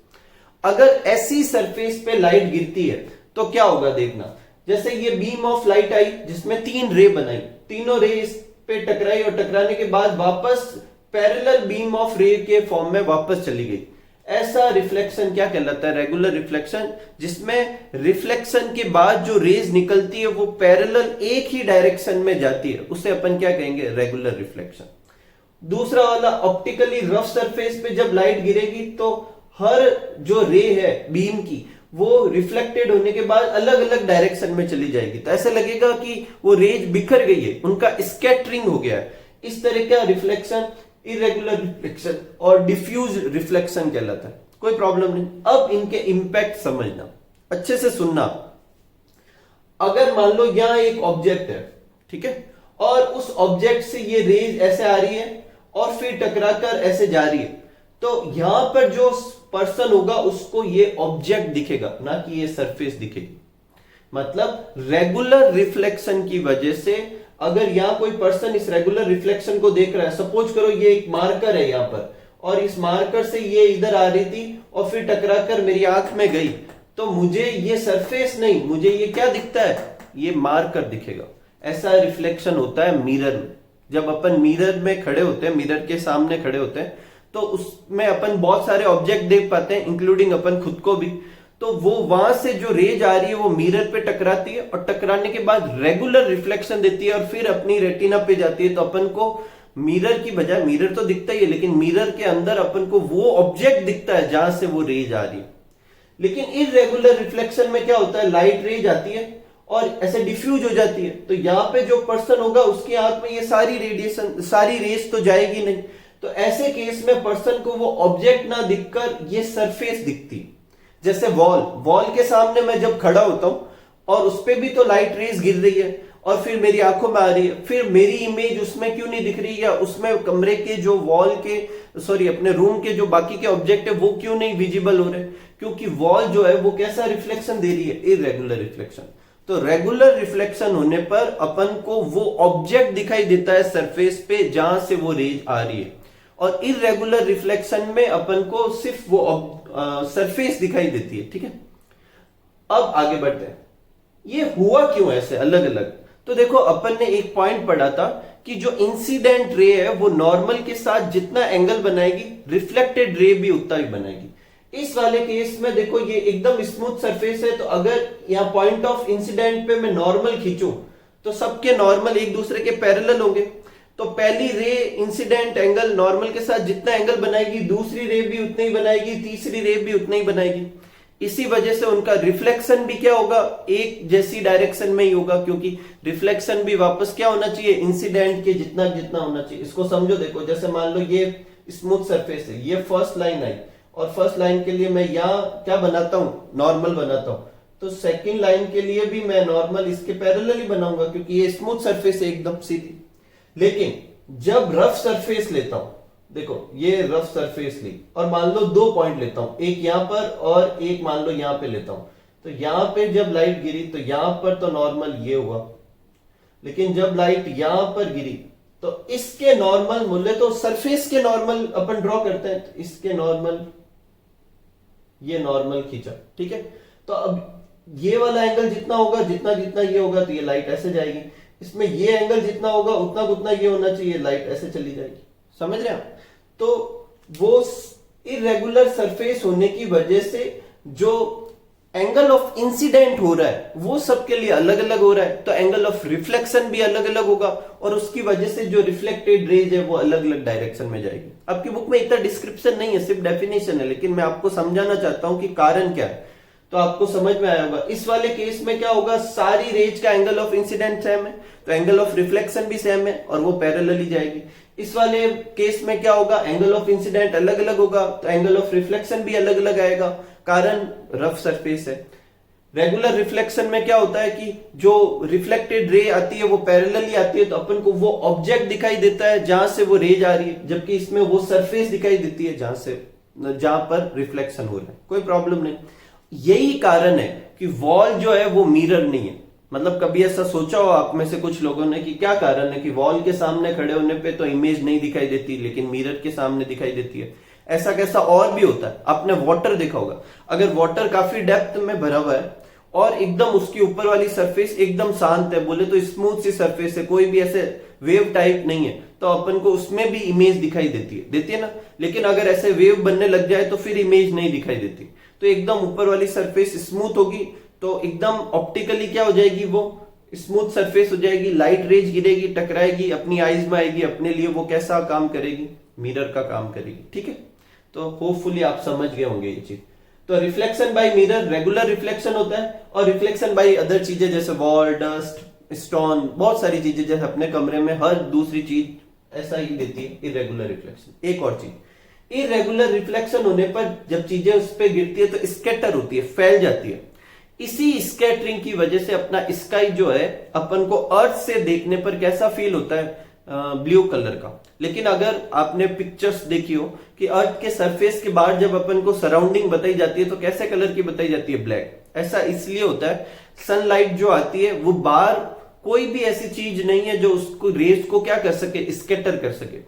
अगर ऐसी सरफेस पे लाइट गिरती है तो क्या होगा देखना, जैसे ये बीम ऑफ लाइट आई जिसमें 3 रे बनाई, तीनों रे इस पे टकराई और टकराने के बाद वापस पैरेलल बीम ऑफ रे के फॉर्म में वापस चली गई, ऐसा रिफ्लेक्शन क्या कहलाता है, रेगुलर रिफ्लेक्शन, जिसमें रिफ्लेक्शन के बाद जो रेज निकलती है वो पैरेलल एक ही डायरेक्शन में जाती है, उसे अपन क्या कहेंगे, रेगुलर रिफ्लेक्शन। दूसरा वाला ऑप्टिकली रफ सरफेस पे जब लाइट गिरेगी तो हर जो रे है बीम की वो रिफ्लेक्टेड होने के बाद अलग अलग डायरेक्शन में चली जाएगी, तो ऐसा लगेगा कि वो रेज बिखर गई है, उनका स्कैटरिंग हो गया है। इस तरह का रिफ्लेक्शन इरेगुलर रिफ्लेक्शन और डिफ्यूज रिफ्लेक्शन कहलाता है। कोई प्रॉब्लम नहीं। अब इनके इंपैक्ट समझना, अच्छे से सुनना। अगर मान लो यहां एक ऑब्जेक्ट है, ठीक है, और उस ऑब्जेक्ट से ये रेज ऐसे आ रही है और फिर टकराकर ऐसे जा रही है, तो यहां पर जो पर्सन होगा उसको ये ऑब्जेक्ट दिखेगा, ना कि ये सरफेस दिखेगी। मतलब रेगुलर रिफ्लेक्शन की वजह से अगर यहां कोई पर्सन इस रेगुलर रिफ्लेक्शन को देख रहा है, सपोज करो ये एक मार्कर है यहां पर और इस मार्कर से ये इधर आ रही थी और फिर टकराकर मेरी आंख में गई, तो मुझे ये सरफेस नहीं, मुझे ये क्या दिखता है, ये मार्कर दिखेगा। ऐसा रिफ्लेक्शन होता है मिरर में। जब अपन मिरर में खड़े होते हैं, मिरर के सामने खड़े होते हैं, तो उसमें अपन बहुत सारे ऑब्जेक्ट देख पाते हैं, इंक्लूडिंग अपन खुद को भी। तो वो वहां से जो रेज आ रही है वो मिरर पे टकराती है और टकराने के बाद रेगुलर रिफ्लेक्शन देती है और फिर अपनी रेटिना पे जाती है। तो अपन को मिरर की बजाय, मिरर तो दिखता ही है, लेकिन मिरर के अंदर अपन को वो ऑब्जेक्ट दिखता है जहां से वो रेज आ रही है। लेकिन इररेगुलर रिफ्लेक्शन में क्या होता है, लाइट रेज आती है और ऐसे डिफ्यूज हो जाती है, तो यहाँ पे जो पर्सन होगा उसकी आंख में ये सारी रेडिएशन, सारी रेज तो जाएगी नहीं। तो ऐसे केस में पर्सन को वो ऑब्जेक्ट ना दिखकर ये सरफेस दिखती है। जैसे वॉल के सामने मैं जब खड़ा होता हूं और उस पर भी तो लाइट रेज गिर रही है और फिर मेरी आंखों में आ रही है, फिर मेरी इमेज उसमें क्यों नहीं दिख रही, या उसमें कमरे के जो वॉल के, सॉरी अपने रूम के जो बाकी के ऑब्जेक्ट है वो क्यों नहीं विजिबल हो रहे, क्योंकि वॉल जो है वो कैसा रिफ्लेक्शन दे रही है, इररेगुलर रिफ्लेक्शन। तो रेगुलर रिफ्लेक्शन होने पर अपन को वो ऑब्जेक्ट दिखाई देता है सरफेस पे जहां से वो रेज आ रही है, और इररेगुलर रिफ्लेक्शन में अपन को सिर्फ वो सरफेस दिखाई देती है। ठीक है, अब आगे बढ़ते हैं, ये हुआ क्यों ऐसे अलग अलग। तो देखो अपन ने एक पॉइंट पढ़ा था कि जो इंसिडेंट रे है वो नॉर्मल के साथ जितना एंगल बनाएगी, रिफ्लेक्टेड रे भी उतना ही बनाएगी। इस वाले केस में देखो ये एकदम स्मूथ सरफेस है, तो अगर यहाँ पॉइंट ऑफ इंसिडेंट पे मैं नॉर्मल खींचूं तो सबके नॉर्मल एक दूसरे के पैरेलल होंगे। तो पहली रे इंसिडेंट एंगल नॉर्मल के साथ जितना एंगल बनाएगी, दूसरी रे भी उतनी ही बनाएगी, तीसरी रे भी उतनी ही बनाएगी। इसी वजह से उनका रिफ्लेक्शन भी क्या होगा, एक जैसी डायरेक्शन में ही होगा, क्योंकि रिफ्लेक्शन भी वापस क्या होना चाहिए, इंसिडेंट के जितना जितना होना चाहिए। इसको समझो, देखो जैसे मान लो ये स्मूथ सरफेस है, ये फर्स्ट लाइन आई और फर्स्ट लाइन के लिए मैं यहाँ क्या बनाता हूं, नॉर्मल बनाता हूं, तो सेकेंड लाइन के लिए भी मैं नॉर्मल इसके पैरेलल ही बनाऊंगा, क्योंकि ये स्मूथ सरफेस है एकदम सीधी। लेकिन जब रफ सरफेस लेता हूं, देखो ये रफ सरफेस ली और मान लो दो पॉइंट लेता हूं, एक यहां पर और एक मान लो यहां पे लेता हूं, तो यहां पे जब लाइट गिरी तो यहां पर तो नॉर्मल ये हुआ, लेकिन जब लाइट यहां पर गिरी तो इसके नॉर्मल मूल्य, तो सरफेस के नॉर्मल अपन ड्रॉ करते हैं, तो इसके नॉर्मल, ये नॉर्मल खींचा। ठीक है, तो अब ये वाला एंगल जितना होगा, जितना जितना ये होगा, तो ये लाइट ऐसे जाएगी। इसमें ये एंगल जितना होगा उतना उतना ये होना चाहिए, लाइट ऐसे चली जाएगी। समझ रहे हैं? तो वो इरेगुलर सरफेस होने की वजह से जो एंगल ऑफ इंसिडेंट हो रहा है वो सबके लिए अलग अलग हो रहा है, तो एंगल ऑफ रिफ्लेक्शन भी अलग अलग होगा और उसकी वजह से जो रिफ्लेक्टेड रेज है वो अलग अलग डायरेक्शन में जाएगी। आपकी बुक में इतना डिस्क्रिप्शन नहीं है, सिर्फ डेफिनेशन है, लेकिन मैं आपको समझाना चाहता हूं कि कारण क्या है, तो आपको समझ में आया होगा। इस वाले केस में क्या होगा, सारी रेज का एंगल ऑफ इंसिडेंट सेम है, तो एंगल ऑफ रिफ्लेक्शन भी सेम है और वो पैरेलल ही जाएगी। इस वाले केस में क्या होगा, एंगल ऑफ इंसिडेंट अलग अलग होगा, तो एंगल ऑफ रिफ्लेक्शन भी अलग अलग आएगा, कारण रफ सरफेस है। रेगुलर रिफ्लेक्शन में क्या होता है कि जो रिफ्लेक्टेड रे आती है वो पैरेलल ही आती है, तो अपन को वो ऑब्जेक्ट दिखाई देता है जहां से वो रेज आ रही है, जबकि इसमें वो सरफेस दिखाई देती है जहां पर रिफ्लेक्शन हो रहा है। कोई प्रॉब्लम नहीं। यही कारण है कि वॉल जो है वो मिरर नहीं है। मतलब कभी ऐसा सोचा हो आप में से कुछ लोगों ने कि क्या कारण है कि वॉल के सामने खड़े होने पे तो इमेज नहीं दिखाई देती लेकिन मिरर के सामने दिखाई देती है। ऐसा कैसा और भी होता है। आपने वाटर देखा होगा, अगर वाटर काफी डेप्थ में भरा हुआ है और एकदम उसकी ऊपर वाली सरफेस एकदम शांत है, बोले तो स्मूथ सी सरफेस है, कोई भी ऐसे वेव टाइप नहीं है, तो अपन को उसमें भी इमेज दिखाई देती है ना। लेकिन अगर ऐसे वेव बनने लग जाए तो फिर इमेज नहीं दिखाई देती। तो एकदम ऊपर वाली सरफेस स्मूथ होगी तो एकदम ऑप्टिकली क्या हो जाएगी, वो स्मूथ सरफेस हो जाएगी, लाइट रेज गिरेगी, टकराएगी, अपनी आईज में आएगी, अपने लिए वो कैसा काम करेगी, मिरर का काम करेगी। ठीक है, तो होपफुली आप समझ गए होंगे ये चीज। तो reflection by mirror regular reflection होता है, और रिफ्लेक्शन बाय अदर चीजें जैसे वॉल, डस्ट, स्टोन, बहुत सारी चीजें जैसे अपने कमरे में हर दूसरी चीज ऐसा ही देती है इरेगुलर रिफ्लेक्शन। एक और चीज, इरेगुलर रिफ्लेक्शन होने पर जब चीजें उस पर गिरती है तो स्कैटर होती है, फैल जाती है। इसी स्कैटरिंग की वजह से अपना स्काई जो है अपन को अर्थ से देखने पर कैसा फील होता है, ब्लू कलर का। लेकिन अगर आपने पिक्चर्स देखी हो कि अर्थ के सरफेस के बाहर जब अपन को सराउंडिंग बताई जाती है तो कैसे कलर की बताई जाती है, ब्लैक। ऐसा इसलिए होता है, सनलाइट जो आती है वो बाहर कोई भी ऐसी चीज नहीं है जो उसको रेस को क्या कर सके, स्कैटर कर सके।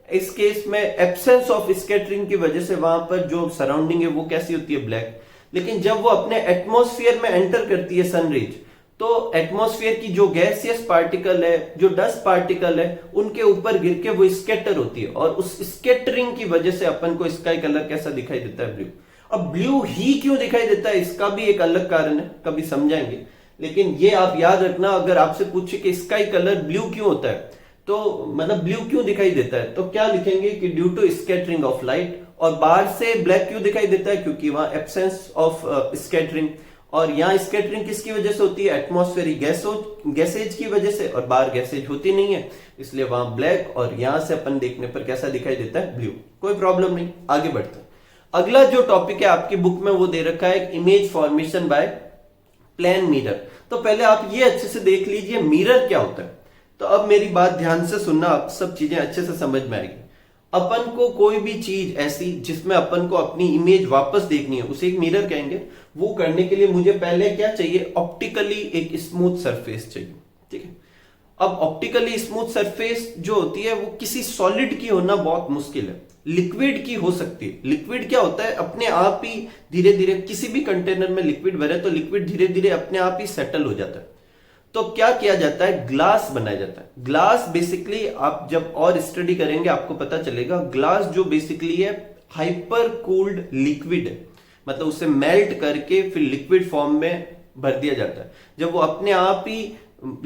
इस केस में एब्सेंस ऑफ स्कैटरिंग की वजह से वहां पर जो सराउंडिंग है वो कैसी होती है, ब्लैक। लेकिन जब वो अपने एटमॉस्फेयर में एंटर करती है सनरेज, तो एटमॉस्फेयर की जो गैसियस पार्टिकल है, जो डस्ट पार्टिकल है, उनके ऊपर गिर के वो स्कैटर होती है और उस स्कैटरिंग की वजह से अपन को स्काई कलर कैसा दिखाई देता है, ब्लू। अब ब्लू ही क्यों दिखाई देता है, इसका भी एक अलग कारण है, कभी समझाएंगे। लेकिन ये आप याद रखना, अगर आपसे पूछे कि स्काई कलर ब्लू क्यों होता है, तो मतलब ब्लू क्यों दिखाई देता है, तो क्या लिखेंगे कि due to scattering of light. और बाहर से ब्लैक क्यों दिखाई देता है, क्योंकि वहां एब्सेंस ऑफ स्कैटरिंग। और यहाँ स्कैटरिंग किसकी वजह से होती है, एटमॉस्फेरिक गैसेज की वजह से, और बाहर गैसेज होती नहीं है, इसलिए वहां ब्लैक। और यहां से अपन देखने पर कैसा दिखाई देता है, ब्लू। कोई प्रॉब्लम नहीं, आगे बढ़ते हैं। अगला जो टॉपिक है आपकी बुक में वो दे रखा है image formation by plane mirror. तो पहले आप ये अच्छे से देख लीजिए मिरर क्या होता है। तो अब मेरी बात ध्यान से सुनना, आप सब चीजें अच्छे से समझ में आएगी। अपन को कोई भी चीज ऐसी जिसमें अपन को अपनी इमेज वापस देखनी है उसे एक मिरर कहेंगे। वो करने के लिए मुझे पहले क्या चाहिए, ऑप्टिकली एक स्मूथ सरफेस चाहिए, ठीक है। अब ऑप्टिकली स्मूथ सरफेस जो होती है वो किसी सॉलिड की होना बहुत मुश्किल है, लिक्विड की हो सकती है। लिक्विड क्या होता है, अपने आप ही धीरे धीरे, किसी भी कंटेनर में लिक्विड भरे तो लिक्विड धीरे धीरे अपने आप ही सेटल हो जाता है। तो क्या किया जाता है, ग्लास बनाया जाता है। ग्लास बेसिकली आप जब और स्टडी करेंगे आपको पता चलेगा, ग्लास जो बेसिकली है हाइपर कूल्ड लिक्विड है, मतलब उसे मेल्ट करके फिर लिक्विड फॉर्म में भर दिया जाता है। जब वो अपने आप ही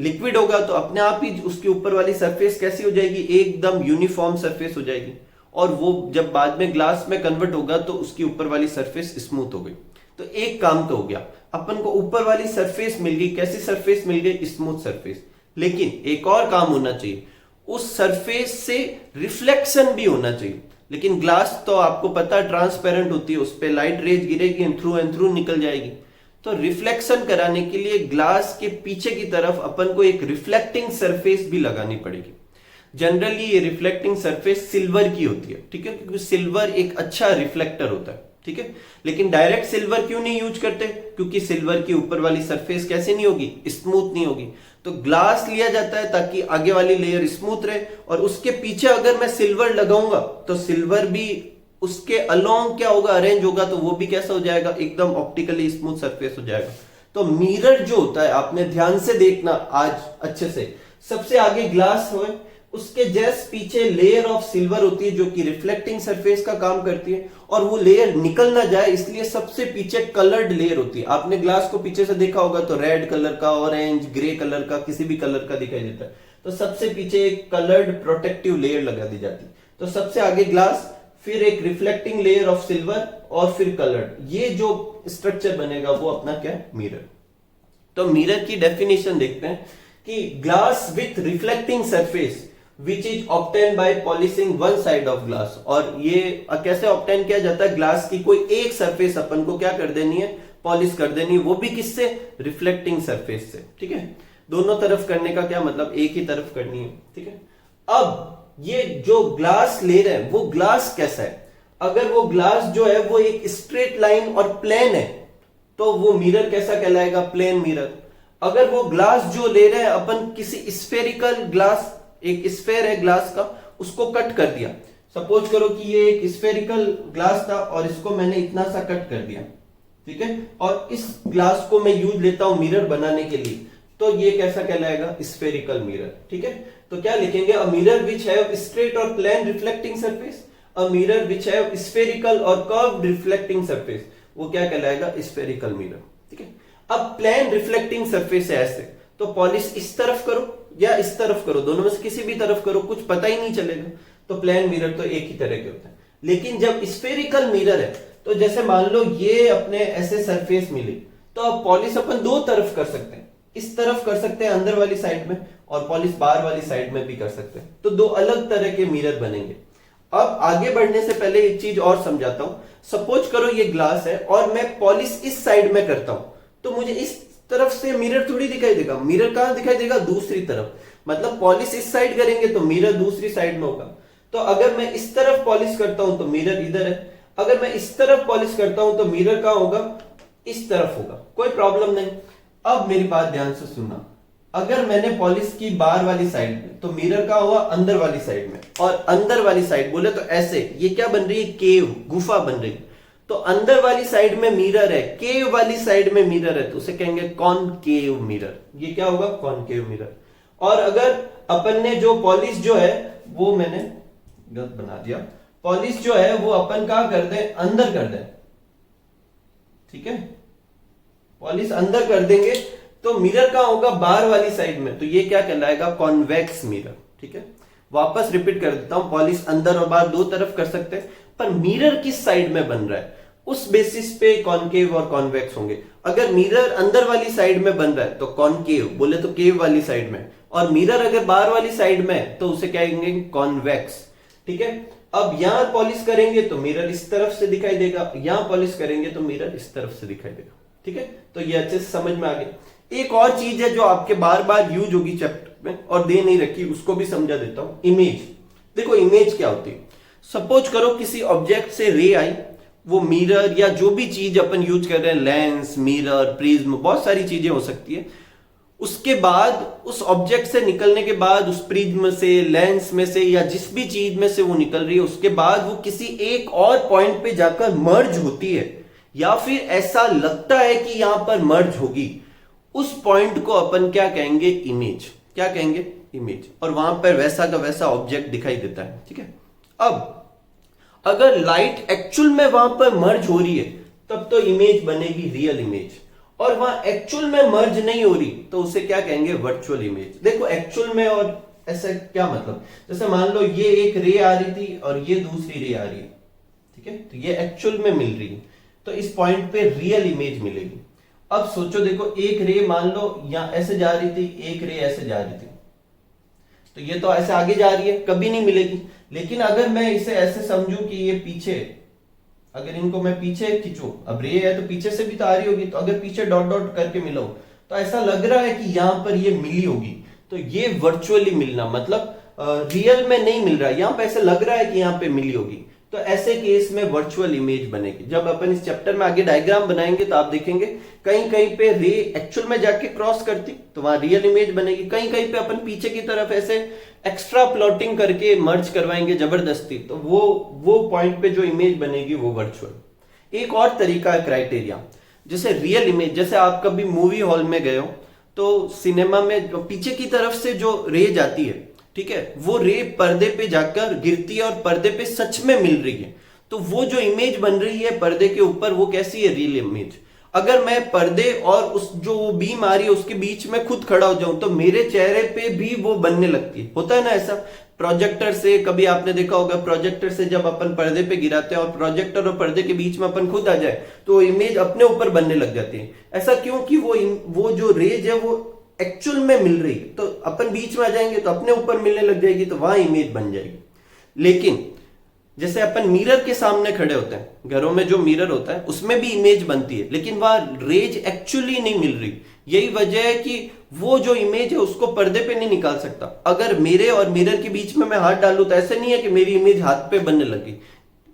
लिक्विड होगा तो अपने आप ही उसके ऊपर वाली सरफेस कैसी हो जाएगी, एकदम यूनिफॉर्म सरफेस हो जाएगी। और वो जब बाद में ग्लास में कन्वर्ट होगा तो उसकी ऊपर वाली सरफेस स्मूथ हो गई। तो एक काम तो हो गया, अपन को ऊपर वाली सरफेस मिल गई। कैसी सरफेस मिल गई, स्मूथ सरफेस। लेकिन एक और काम होना चाहिए, उस सरफेस से रिफ्लेक्शन भी होना चाहिए। लेकिन ग्लास तो आपको पता ट्रांसपेरेंट होती है, उस पर लाइट रेज गिरेगी एंड थ्रू निकल जाएगी। तो रिफ्लेक्शन कराने के लिए ग्लास के पीछे की तरफ अपन को एक रिफ्लेक्टिंग सरफेस भी लगानी पड़ेगी। जनरली ये रिफ्लेक्टिंग सरफेस सिल्वर की होती है, ठीक है, क्योंकि सिल्वर एक अच्छा रिफ्लेक्टर होता है, ठीक है। लेकिन डायरेक्ट सिल्वर क्यों नहीं यूज करते, क्योंकि सिल्वर की ऊपर वाली सरफेस कैसे नहीं होगी, स्मूथ नहीं होगी। तो ग्लास लिया जाता है ताकि आगे वाली लेयर स्मूथ रहे, और उसके पीछे अगर मैं सिल्वर लगाऊंगा तो सिल्वर भी उसके अलोंग क्या होगा, अरेंज होगा, तो वो भी कैसा हो जाएगा, एकदम ऑप्टिकली स्मूथ सरफेस हो जाएगा। तो मिरर जो होता है आपने ध्यान से देखना आज अच्छे से, सबसे आगे ग्लास हो, उसके जस्ट पीछे लेयर ऑफ सिल्वर होती है जो कि रिफ्लेक्टिंग सरफेस का काम करती है, और वो लेयर निकल ना जाए इसलिए सबसे पीछे कलर्ड लेयर होती है। आपने ग्लास को पीछे से देखा होगा तो रेड कलर का, ऑरेंज, ग्रे कलर का, किसी भी कलर का दिखाई देता है। तो सबसे पीछे एक कलर्ड प्रोटेक्टिव लेयर लगा दी जाती है। तो सबसे आगे ग्लास, फिर एक रिफ्लेक्टिंग लेयर ऑफ सिल्वर, और फिर कलर्ड। ये जो स्ट्रक्चर बनेगा वो अपना क्या है, मिरर। तो मिरर की डेफिनेशन देखते हैं कि glass with reflecting surface which is obtain bye polishing one side of glass. और ये कैसे ऑब्टेन किया जाता है, ग्लास की कोई एक सरफेस अपन को क्या कर देनी है, पॉलिश कर देनी है, वो भी किससे, रिफ्लेक्टिंग सरफेस से, ठीक है। दोनों तरफ करने का क्या मतलब, एक ही तरफ करनी है, ठीक है। अब ये जो ग्लास ले रहे हैं वो ग्लास कैसा है, अगर वो ग्लास जो है वो एक स्ट्रेट लाइन और प्लेन है तो वो मिरर कैसा कहलाएगा, प्लेन मिरर। अगर वो ग्लास जो ले रहे हैं अपन किसी स्फेरिकल ग्लास, एक स्फेयर है ग्लास का, उसको कट कर दिया। सपोज करो कि ये एक स्फेरिकल ग्लास था और इसको मैंने इतना सा कट कर दिया, ठीक है, और इस ग्लास को मैं यूज लेता हूं मिरर बनाने के लिए, तो ये कैसा कहलाएगा, स्फेरिकल मिरर, ठीक है। तो क्या लिखेंगे, a mirror which have straight और plain reflecting surface, a mirror which have spherical और कर्व्ड रिफ्लेक्टिंग सरफेस, वो क्या कहलाएगा, स्फेरिकल मिरर, ठीक है। अब प्लेन रिफ्लेक्टिंग सरफेस है ऐसे, तो पॉलिश इस तरफ करो या इस तरफ करो, दोनों में से किसी भी तरफ करो, कुछ पता ही नहीं चलेगा। तो प्लेन मिरर तो एक ही तरह के होता है। लेकिन जब स्फेरिकल मिरर है, तो जैसे मान लो ये अपने ऐसे सरफेस मिली, तो अब पॉलिश अपन दो तरफ कर सकते हैं, इस तरफ कर सकते हैं अंदर वाली साइड में, और पॉलिश बाहर वाली साइड में भी कर सकते हैं। तो दो अलग तरह के मिरर बनेंगे। अब आगे बढ़ने से पहले एक चीज और समझाता हूं। सपोज करो ये ग्लास है और मैं पॉलिश इस साइड में करता हूं, तो मुझे इस तरफ से मिरर थोड़ी दिखाई देगा, मिरर कहां दिखाई देगा, दूसरी तरफ। मतलब पॉलिश इस साइड करेंगे तो मिरर दूसरी साइड में होगा। तो अगर मैं इस तरफ पॉलिश करता हूं तो मिरर इधर है, अगर मैं इस तरफ पॉलिश करता हूं तो मिरर कहां होगा, इस तरफ होगा, कोई प्रॉब्लम नहीं। अब मेरी बात ध्यान से सुनना, अगर मैंने पॉलिश की बाहर वाली साइड में तो मिरर का हुआ अंदर वाली साइड में, और अंदर वाली साइड बोले तो ऐसे, ये क्या बन रही है, केव, गुफा बन रही है। तो अंदर वाली साइड में मिरर है, केव वाली साइड में मिरर है, तो उसे कहेंगे कॉनकेव मिरर। ये क्या होगा, कॉनकेव मिरर। और अगर अपन ने जो पॉलिश जो है वो मैंने गलत बना दिया, पॉलिश जो है वो अपन कहां कर दे, अंदर कर दे, ठीक है, पॉलिश अंदर कर देंगे तो मिरर कहां होगा, बाहर वाली साइड में, तो ये क्या कहलाएगा, कॉन्वेक्स मिरर। ठीक है, वापस रिपीट कर देता हूं, पॉलिश अंदर और बाहर दो तरफ कर सकते हैं, पर मिरर किस साइड में बन रहा है उस बेसिस पे कॉनकेव और कॉन्वेक्स होंगे। अगर मिरर अंदर वाली साइड में बन रहा है तो कॉनकेव, बोले तो केव वाली साइड में, और मिरर अगर बाहर वाली साइड में तो उसे क्या कहेंगे, कॉन्वेक्स। ठीक है, अब यहां पॉलिश करेंगे तो मिरर इस तरफ से दिखाई देगा, यहां पॉलिश करेंगे तो मिरर इस तरफ से दिखाई देगा। ठीक है, तो ये अच्छे से समझ में आ गया। एक और चीज है जो आपके बार बार यूज होगी चैप्टर में और दे नहीं रखी, उसको भी समझा देता हूं, इमेज। देखो इमेज क्या होती है, सपोज करो किसी ऑब्जेक्ट से रे आई, वो मिरर या जो भी चीज अपन यूज कर रहे हैं, लेंस, मिरर, प्रिज्म, बहुत सारी चीजें हो सकती है। उसके बाद उस ऑब्जेक्ट से निकलने के बाद, उस प्रिज्म से, लेंस में से, या जिस भी चीज में से वो निकल रही है, उसके बाद वो किसी एक और पॉइंट पे जाकर मर्ज होती है, या फिर ऐसा लगता है कि यहां पर मर्ज होगी, उस पॉइंट को अपन क्या कहेंगे, इमेज। क्या कहेंगे, इमेज। और वहां पर वैसा का वैसा ऑब्जेक्ट दिखाई देता है। ठीक है, अब अगर लाइट एक्चुअल में वहां पर मर्ज हो रही है तब तो इमेज बनेगी रियल इमेज, और वहां एक्चुअल में मर्ज नहीं हो रही तो उसे क्या कहेंगे, वर्चुअल इमेज। देखो एक्चुअल में और ऐसा क्या मतलब, जैसे मान लो ये एक रे आ रही थी और ये दूसरी रे आ रही है, ठीक है, तो ये एक्चुअल में मिल रही है, तो इस पॉइंट पे रियल इमेज मिलेगी। अब सोचो, देखो एक रे मान लो यहां ऐसे जा रही थी, एक रे ऐसे जा रही थी, तो ये तो ऐसे आगे जा रही है, कभी नहीं मिलेगी। लेकिन अगर मैं इसे ऐसे समझूं कि ये पीछे, अगर इनको मैं पीछे खींचूं, अब रे है तो पीछे से भी तो आ रही होगी, तो अगर पीछे डॉट डॉट करके मिलो तो ऐसा लग रहा है कि यहां पर ये मिली होगी, तो ये वर्चुअली मिलना, मतलब रियल में नहीं मिल रहा है, यहां पे ऐसे लग रहा है कि यहां पे मिली होगी, तो ऐसे केस में वर्चुअल इमेज बनेगी। जब अपन इस चैप्टर में आगे डायग्राम बनाएंगे तो आप देखेंगे कहीं कहीं पे रे एक्चुअल में जाके क्रॉस करती तो वहां रियल इमेज बनेगी, कहीं कहीं पे अपन पीछे की तरफ ऐसे एक्स्ट्रा प्लॉटिंग करके मर्ज करवाएंगे जबरदस्ती, तो वो पॉइंट पे जो इमेज बनेगी वो वर्चुअल। एक और तरीका है क्राइटेरिया, जैसे रियल इमेज, जैसे आप कभी मूवी हॉल में गए हो तो सिनेमा में जो पीछे की तरफ से जो रे जाती है, ठीक है, वो रे पर्दे पे जाकर गिरती है और पर्दे पे सच में मिल रही है, तो वो जो इमेज बन रही है पर्दे के ऊपर वो कैसी है, रियल इमेज। अगर मैं पर्दे और उस जो वो बीम आ रही है उसके बीच में खुद खड़ा हो जाऊं तो मेरे चेहरे पे भी वो बनने लगती है, होता है ना ऐसा। प्रोजेक्टर से कभी आपने देखा होगा, प्रोजेक्टर से जब अपन पर्दे पे गिराते हैं और प्रोजेक्टर और पर्दे के बीच में अपन खुद आ जाए तो इमेज अपने ऊपर बनने लग जाती है। ऐसा क्यों कि वो जो रेज है वो एक्चुअल में मिल रही, तो अपन बीच में आ जाएंगे तो अपने ऊपर मिलने लग जाएगी, तो वहां इमेज बन जाएगी। लेकिन जैसे अपन मिरर के सामने खड़े होते हैं, घरों में जो मिरर होता है उसमें भी इमेज बनती है, लेकिन वहां रेज एक्चुअली नहीं मिल रही। यही वजह है कि वो जो इमेज है उसको पर्दे पे नहीं निकाल सकता। अगर मेरे और मिरर के बीच में मैं हाथ डालूं तो ऐसा नहीं है कि मेरी इमेज हाथ पे बनने लगी,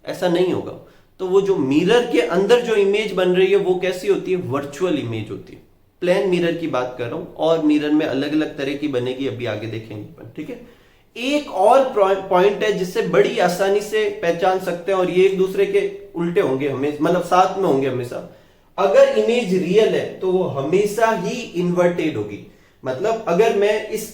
ऐसा नहीं होगा। तो वो जो मिरर के अंदर जो इमेज बन रही है वो कैसी होती है, वर्चुअल इमेज होती है। प्लेन मिरर की बात कर रहा हूं, और मिरर में अलग अलग तरह की बनेगी, अभी आगे देखेंगे अपन। ठीक है, एक और पॉइंट है जिससे बड़ी आसानी से पहचान सकते हैं, और ये एक दूसरे के उल्टे होंगे हमेशा, मतलब साथ में होंगे हमेशा। अगर इमेज रियल है तो वो हमेशा ही इन्वर्टेड होगी। मतलब अगर मैं इस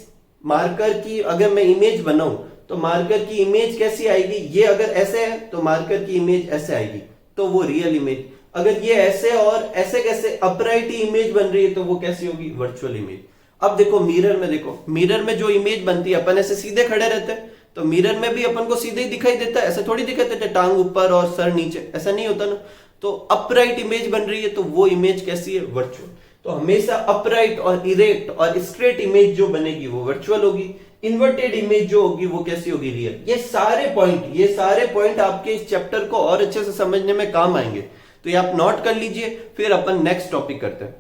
मार्कर की अगर मैं इमेज बनाऊं तो मार्कर की इमेज कैसी आएगी, ये अगर ऐसे है तो मार्कर की इमेज ऐसे आएगी, तो वो रियल इमेज। अगर ये ऐसे और ऐसे कैसे अपराइट ही इमेज बन रही है तो वो कैसी होगी, वर्चुअल इमेज। अब देखो मिरर में, देखो मिरर में जो इमेज बनती है, अपन ऐसे सीधे खड़े रहते हैं तो मिरर में भी अपन को सीधे ही दिखाई देता है, ऐसे थोड़ी दिखाई देता है टांग ऊपर और सर नीचे, ऐसा नहीं होता ना। तो अपराइट इमेज बन रही है तो वो इमेज कैसी है, वर्चुअल। तो हमेशा अपराइट और इरेक्ट और स्ट्रेट इमेज जो बनेगी वो वर्चुअल होगी, इन्वर्टेड इमेज जो होगी वो कैसी होगी, रियल। ये सारे पॉइंट आपके इस चैप्टर को और अच्छे से समझने में काम आएंगे, तो ये आप नोट कर लीजिए। फिर अपन नेक्स्ट टॉपिक करते हैं।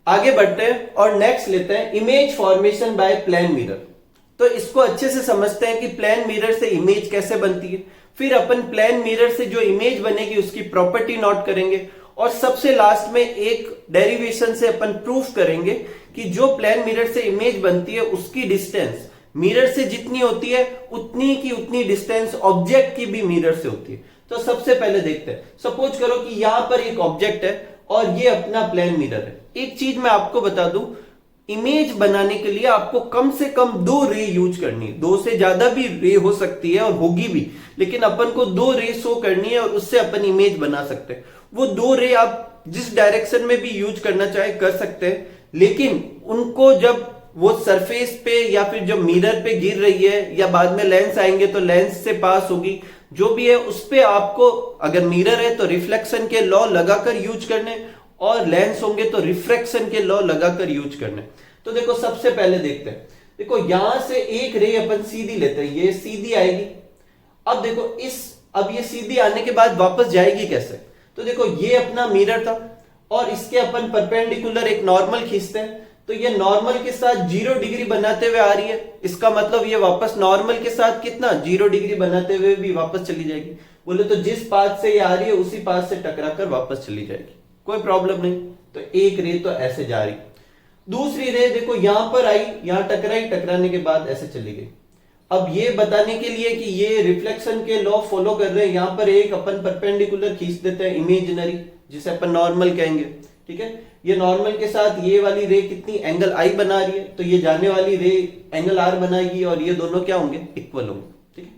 आगे बढ़ते हैं और नेक्स्ट लेते हैं image formation by plane mirror. तो इसको अच्छे से समझते हैं कि प्लेन मिरर से इमेज कैसे बनती है, फिर अपन प्लेन मिरर से जो इमेज बनेगी उसकी प्रॉपर्टी नोट करेंगे, और सबसे लास्ट में एक डेरिवेशन से अपन प्रूफ करेंगे कि जो प्लेन मिरर से इमेज बनती है उसकी डिस्टेंस मिरर से जितनी होती है उतनी की उतनी डिस्टेंस ऑब्जेक्ट की भी मिरर से होती है। तो सबसे पहले देखते हैं, सपोज करो कि यहां पर एक ऑब्जेक्ट है और ये अपना प्लेन मिरर है। एक चीज मैं आपको बता दूं, इमेज बनाने के लिए आपको कम से कम 2 रे यूज करनी है। 2 से ज्यादा भी रे हो सकती है और होगी भी, लेकिन अपन को 2 रे शो करनी है और उससे अपन इमेज बना सकते हैं। वो 2 रे आप जिस डायरेक्शन में भी यूज करना चाहे कर सकते हैं, लेकिन उनको जब वो सरफेस पे या फिर जब मिरर पे गिर रही है या बाद में लेंस आएंगे तो लेंस से पास होगी, जो भी है उस पे आपको, अगर मिरर है तो रिफ्लेक्शन के लॉ लगाकर यूज करने, और लेंस होंगे तो रिफ्रैक्शन के लॉ लगाकर यूज करने। तो देखो सबसे पहले देखते हैं, देखो यहां से एक रे अपन सीधी लेते हैं, ये सीधी आएगी। अब देखो अब ये सीधी आने के बाद वापस जाएगी कैसे? तो देखो ये अपना मिरर था और इसके अपन परपेंडिकुलर एक नॉर्मल खींचते हैं, तो ये नॉर्मल के साथ 0 डिग्री बनाते हुए आ रही है। इसका मतलब ये वापस नॉर्मल के साथ कितना 0 डिग्री बनाते हुए भी वापस चली जाएगी। बोले तो जिस पाथ से ये आ रही है उसी पाथ से टकरा कर वापस चली जाएगी, कोई प्रॉब्लम नहीं। तो एक रे तो ऐसे जा रही, दूसरी रे देखो यहां पर आई, यहां टकराई, टकराने के बाद ऐसे चली गई। अब ये बताने के लिए कि ये रिफ्लेक्शन के लॉ फॉलो कर रहे हैं, यहां पर एक अपन परपेंडिकुलर खींच देते हैं इमेजिनरी, जिसे अपन नॉर्मल कहेंगे। ठीक है, ये नॉर्मल के साथ ये वाली रे कितनी एंगल आई बना रही है, तो ये जाने वाली रे एंगल आर बनाएगी और ये दोनों क्या होंगे, इक्वल होंगे। ठीक है,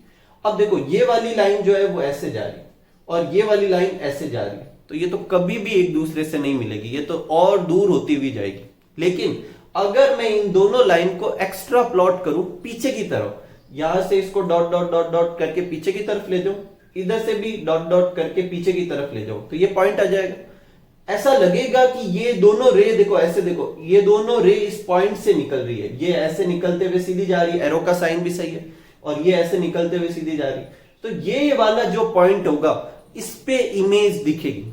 अब देखो ये वाली लाइन जो है वो ऐसे जा रही है और ये वाली लाइन ऐसे जा रही है, तो ये तो कभी भी एक दूसरे से नहीं मिलेगी, ये तो और दूर होती हुई जाएगी। लेकिन अगर मैं इन दोनों लाइन को एक्स्ट्रा प्लॉट करूं पीछे की तरफ, यहां से इसको डॉट डॉट डॉट डॉट करके पीछे की तरफ ले जाऊं, इधर से भी डॉट डॉट करके पीछे की तरफ ले जाऊं, तो ये पॉइंट आ जाएगा। ऐसा लगेगा कि ये दोनों रे देखो, ऐसे देखो, ये दोनों रे इस पॉइंट से निकल रही है, ये ऐसे निकलते हुए सीधी जा रही है, एरो का साइन भी सही है, और ये ऐसे निकलते हुए सीधी जा रही है। तो ये वाला जो पॉइंट होगा इस पे इमेज दिखेगी।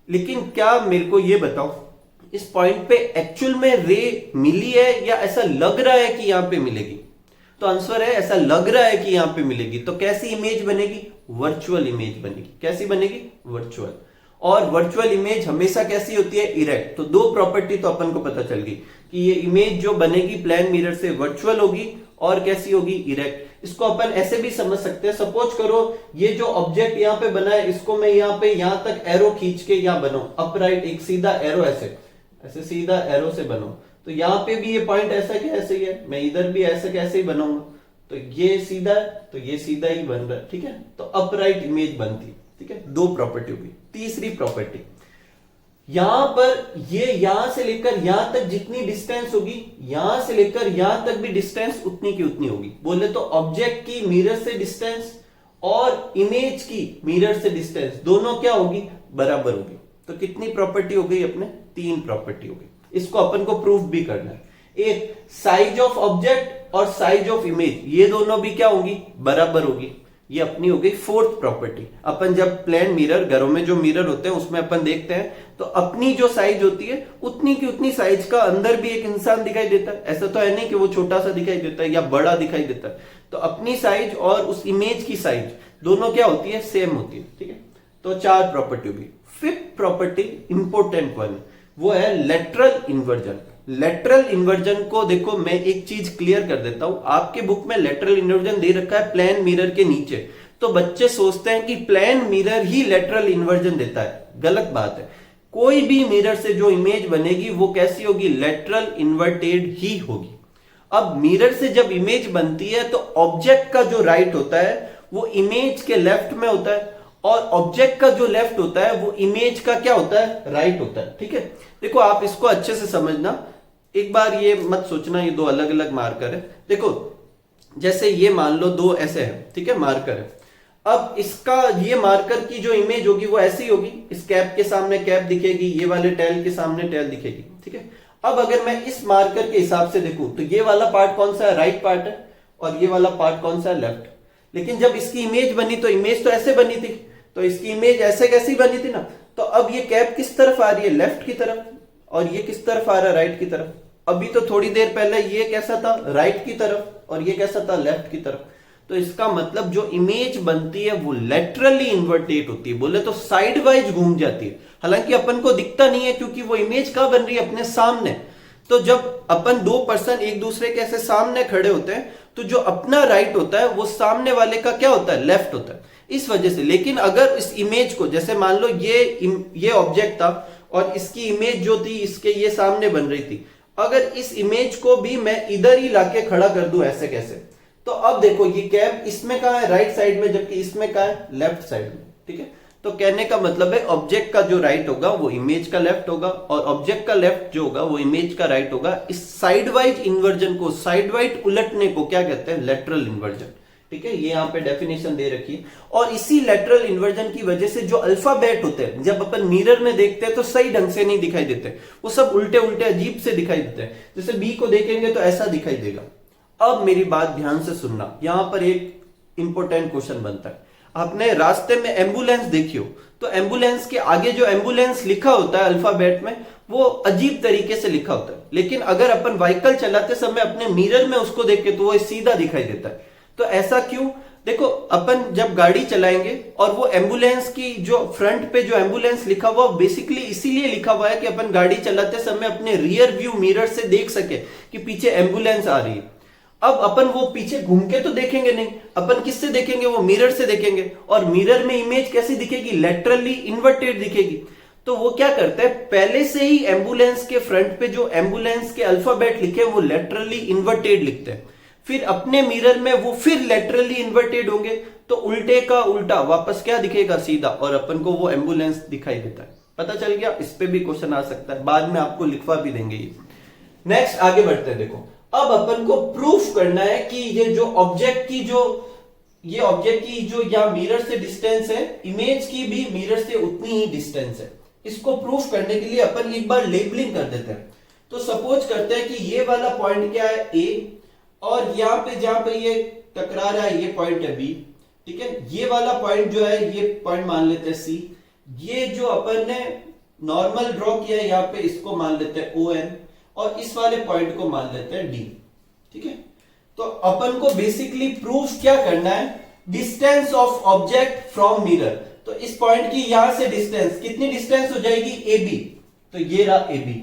लेकिन क्या मेरे को ये बताओ, इस पॉइंट पे एक्चुअल में रे मिली है या ऐसा लग रहा है कि यहां पे मिलेगी? तो आंसर है ऐसा लग रहा है कि यहां पे मिलेगी। तो कैसी इमेज बनेगी? वर्चुअल इमेज बनेगी। कैसी बनेगी? वर्चुअल। और वर्चुअल इमेज हमेशा कैसी होती है? इरेक्ट। तो 2 प्रॉपर्टी तो अपन को पता चल गई कि ये इमेज जो बनेगी प्लेन मिरर से वर्चुअल होगी और कैसी होगी? इरेक्ट। इसको अपन ऐसे भी समझ सकते हैं, सपोज करो ये जो ऑब्जेक्ट यहाँ पे बना है इसको मैं यहाँ पे यहां तक एरो खींच के यहाँ बनाऊं, अपराइट, एक सीधा एरो ऐसे सीधा एरो से बनाऊं, तो यहाँ पे भी ये पॉइंट ऐसा क्या ऐसे ही है, मैं इधर भी ऐसा कैसे ही बनाऊंगा, तो ये सीधा है तो ये सीधा ही बन रहा है। ठीक है, तो अपराइट इमेज बनती है। ठीक है, 2 प्रॉपर्टी होगी। तीसरी प्रॉपर्टी, यहां पर ये यहां से लेकर यहां तक जितनी डिस्टेंस होगी, यहां से लेकर यहां तक भी डिस्टेंस उतनी की उतनी होगी। बोले तो ऑब्जेक्ट की मिरर से डिस्टेंस और इमेज की मिरर से डिस्टेंस दोनों क्या होगी? बराबर होगी। तो कितनी प्रॉपर्टी हो गई अपने? 3 प्रॉपर्टी हो गई। इसको अपन को प्रूफ भी करना है। एक, साइज ऑफ ऑब्जेक्ट और साइज ऑफ इमेज, ये दोनों भी क्या होगी? बराबर होगी। ये अपनी हो गई 4th प्रॉपर्टी। अपन जब प्लेन मिरर, घरों में जो मिरर होते हैं उसमें अपन देखते हैं तो अपनी जो साइज होती है उतनी की उतनी साइज का अंदर भी एक इंसान दिखाई देता है। ऐसा तो है नहीं कि वो छोटा सा दिखाई देता है या बड़ा दिखाई देता है। तो अपनी साइज और उस इमेज की साइज दोनों क्या होती है? सेम होती है। ठीक है, तो 4 प्रॉपर्टी होगी। 5th प्रॉपर्टी इंपोर्टेंट वन, वो है लेटरल इन्वर्जन। लेटरल इन्वर्जन को देखो, मैं एक चीज क्लियर कर देता हूं, आपके बुक में लेटरल इन्वर्जन दे रखा है प्लेन मिरर के नीचे, तो बच्चे सोचते हैं कि प्लेन मिरर ही लेटरल इन्वर्जन देता है। गलत बात है। कोई भी मिरर से जो इमेज बनेगी वो कैसी होगी? लेटरल इन्वर्टेड ही होगी। अब मिरर से जब इमेज बनती है तो ऑब्जेक्ट का जो राइट होता है वो इमेज के लेफ्ट में होता है, और ऑब्जेक्ट का जो लेफ्ट होता है वो इमेज का क्या होता है? राइट होता है। ठीक है, देखो आप इसको अच्छे से समझना, एक बार ये मत सोचना ये 2 अलग अलग मार्कर है। देखो जैसे ये मान लो 2 ऐसे है, ठीक है, मार्कर है। अब इसका ये मार्कर की जो इमेज होगी वो ऐसी होगी, इस कैप के सामने कैप दिखेगी, ये वाले टेल के सामने टेल दिखेगी। ठीक है, अब अगर मैं इस मार्कर के हिसाब से देखूं तो ये वाला पार्ट कौन सा है? राइट पार्ट है, और ये वाला पार्ट कौन सा है? लेफ्ट। लेकिन जब इसकी इमेज बनी तो इमेज तो ऐसे बनी थी, तो इसकी इमेज ऐसे कैसी बनी थी ना, तो अब ये कैप किस तरफ आ रही है? लेफ्ट की तरफ, और ये किस तरफ आ रहा है, राइट की तरफ। अभी तो थोड़ी देर पहले ये कैसा था, राइट की तरफ, और ये कैसा था, लेफ्ट की तरफ। तो इसका मतलब जो इमेज बनती है वो लेटरली इन्वर्टेड होती है, बोले तो साइड वाइज घूम जाती है। हालांकि अपन को दिखता नहीं है क्योंकि वो इमेज कहां बन रही है, अपने सामने। तो जब अपन दो पर्सन एक दूसरे के ऐसे सामने खड़े होते हैं तो जो अपना राइट होता है वो सामने वाले का क्या होता है, लेफ्ट होता है, इस वजह से। लेकिन अगर इस इमेज को, जैसे मान लो ये ऑब्जेक्ट था और इसकी इमेज जो थी इसके ये सामने बन रही थी, अगर इस इमेज को भी मैं इधर ही लाके खड़ा कर दूं ऐसे कैसे, तो अब देखो ये कैप इसमें कहां है, राइट साइड में, जबकि इसमें कहां है, लेफ्ट साइड में। ठीक है, तो कहने का मतलब है ऑब्जेक्ट का जो राइट होगा वो इमेज का लेफ्ट होगा, और ऑब्जेक्ट का लेफ्ट जो होगा वो इमेज का राइट होगा। इस साइड वाइज इन्वर्जन को, साइड वाइज उलटने को क्या कहते हैं, लेटरल इन्वर्जन। ठीक है, ये यहाँ पे डेफिनेशन दे रखी है। और इसी लेटरल इन्वर्जन की वजह से जो अल्फाबेट होते हैं, जब अपन मिरर में देखते हैं तो सही ढंग से नहीं दिखाई देते, वो सब उल्टे उल्टे अजीब से दिखाई देते हैं। जैसे बी को देखेंगे तो ऐसा दिखाई देगा। अब मेरी बात ध्यान से सुनना, यहां पर एक इंपॉर्टेंट क्वेश्चन बनता है। आपने रास्ते में एम्बुलेंस देखी हो तो एम्बुलेंस के आगे जो एम्बुलेंस लिखा होता है अल्फाबेट में, वो अजीब तरीके से लिखा होता है। लेकिन अगर अपन व्हीकल चलाते समय अपने मिरर में उसको देखे तो वो सीधा दिखाई देता है। तो ऐसा क्यों? देखो, अपन जब गाड़ी चलाएंगे और वो एम्बुलेंस की जो फ्रंट पे जो एम्बुलेंस लिखा हुआ बेसिकली इसीलिए लिखा हुआ है कि अपन गाड़ी चलाते समय अपने रियर व्यू मिरर से देख सके कि पीछे एम्बुलेंस आ रही है। अब अपन वो पीछे घूम के तो देखेंगे नहीं, अपन किससे देखेंगे, वो मिरर से देखेंगे। और मिरर में इमेज कैसी दिखेगी, लेटरली इन्वर्टेड दिखेगी। तो वो क्या करते हैं, पहले से ही एम्बुलेंस के फ्रंट पे जो एम्बुलेंस के अल्फाबेट लिखे वो लेटरली इन्वर्टेड लिखते हैं। फिर अपने मिरर में वो फिर लेटरली इन्वर्टेड होंगे, तो उल्टे का उल्टा वापस क्या दिखेगा, सीधा, और अपन को वो एम्बुलेंस दिखाई देता है। पता चल गया? इस पे भी क्वेश्चन आ सकता है, बाद में आपको लिखवा भी देंगे ये। नेक्स्ट आगे बढ़ते हैं। देखो, अब अपन को प्रूफ करना है कि ये जो ऑब्जेक्ट की जो या मिरर से डिस्टेंस है, इमेज की भी मिरर से उतनी ही डिस्टेंस है। इसको प्रूफ करने के लिए अपन एक बार लेबलिंग कर देते हैं। तो सपोज करते हैं कि ये वाला पॉइंट क्या है, ए, और यहां पे जहां पे ये टकरा रहा है ये पॉइंट है बी। ठीक है, ये वाला पॉइंट जो है ये पॉइंट मान लेते हैं सी। ये जो अपन ने नॉर्मल ड्रॉ किया है यहाँ पे, इसको मान लेते हैं ओ एन, और इस वाले पॉइंट को मान लेते हैं डी। ठीक है, तो अपन को बेसिकली प्रूफ क्या करना है, distance of object from mirror. तो इस पॉइंट की यहां से डिस्टेंस कितनी डिस्टेंस हो जाएगी, ए बी, तो ये रहा ए बी।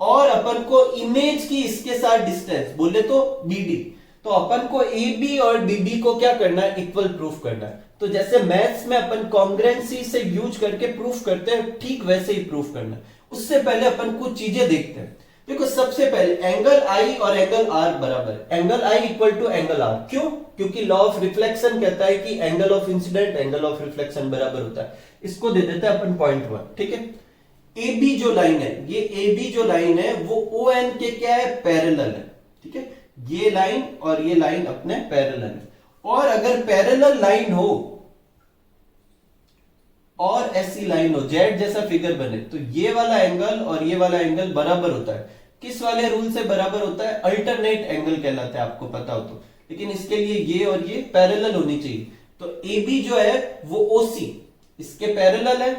और अपन को इमेज की इसके साथ डिस्टेंस बोले तो बी डी। तो अपन को ए बी और बी डी को क्या करना है, इक्वल प्रूफ करना है। तो जैसे मैथ्स में अपन कॉन्ग्रुएंसी से यूज करके प्रूफ करते हैं, ठीक वैसे ही प्रूफ करना है। उससे पहले अपन कुछ चीजें देखते हैं। देखो, सबसे पहले एंगल आई और एंगल आर बराबर है। Angle i equal to angle r, क्यों? क्योंकि लॉ ऑफ रिफ्लेक्शन कहता है कि angle of incident angle of reflection बराबर होता है। इसको दे देते हैं अपन पॉइंट 1। ठीक है, ए बी जो लाइन है, ये ए बी जो लाइन है वो ओ एन के क्या है, पैरेलल है। ठीक है, ये लाइन और ये लाइन अपने पैरेलल है। और अगर पैरेलल लाइन हो और ऐसी लाइन हो, जेड जैसा फिगर बने, तो ये वाला एंगल और ये वाला एंगल बराबर होता है। किस वाले रूल से बराबर होता है, अल्टरनेट एंगल कहलाता है, आपको पता हो तो। लेकिन इसके लिए ये और ये पैरेलल होनी चाहिए। तो ए बी जो है वो ओसी इसके पैरेलल है।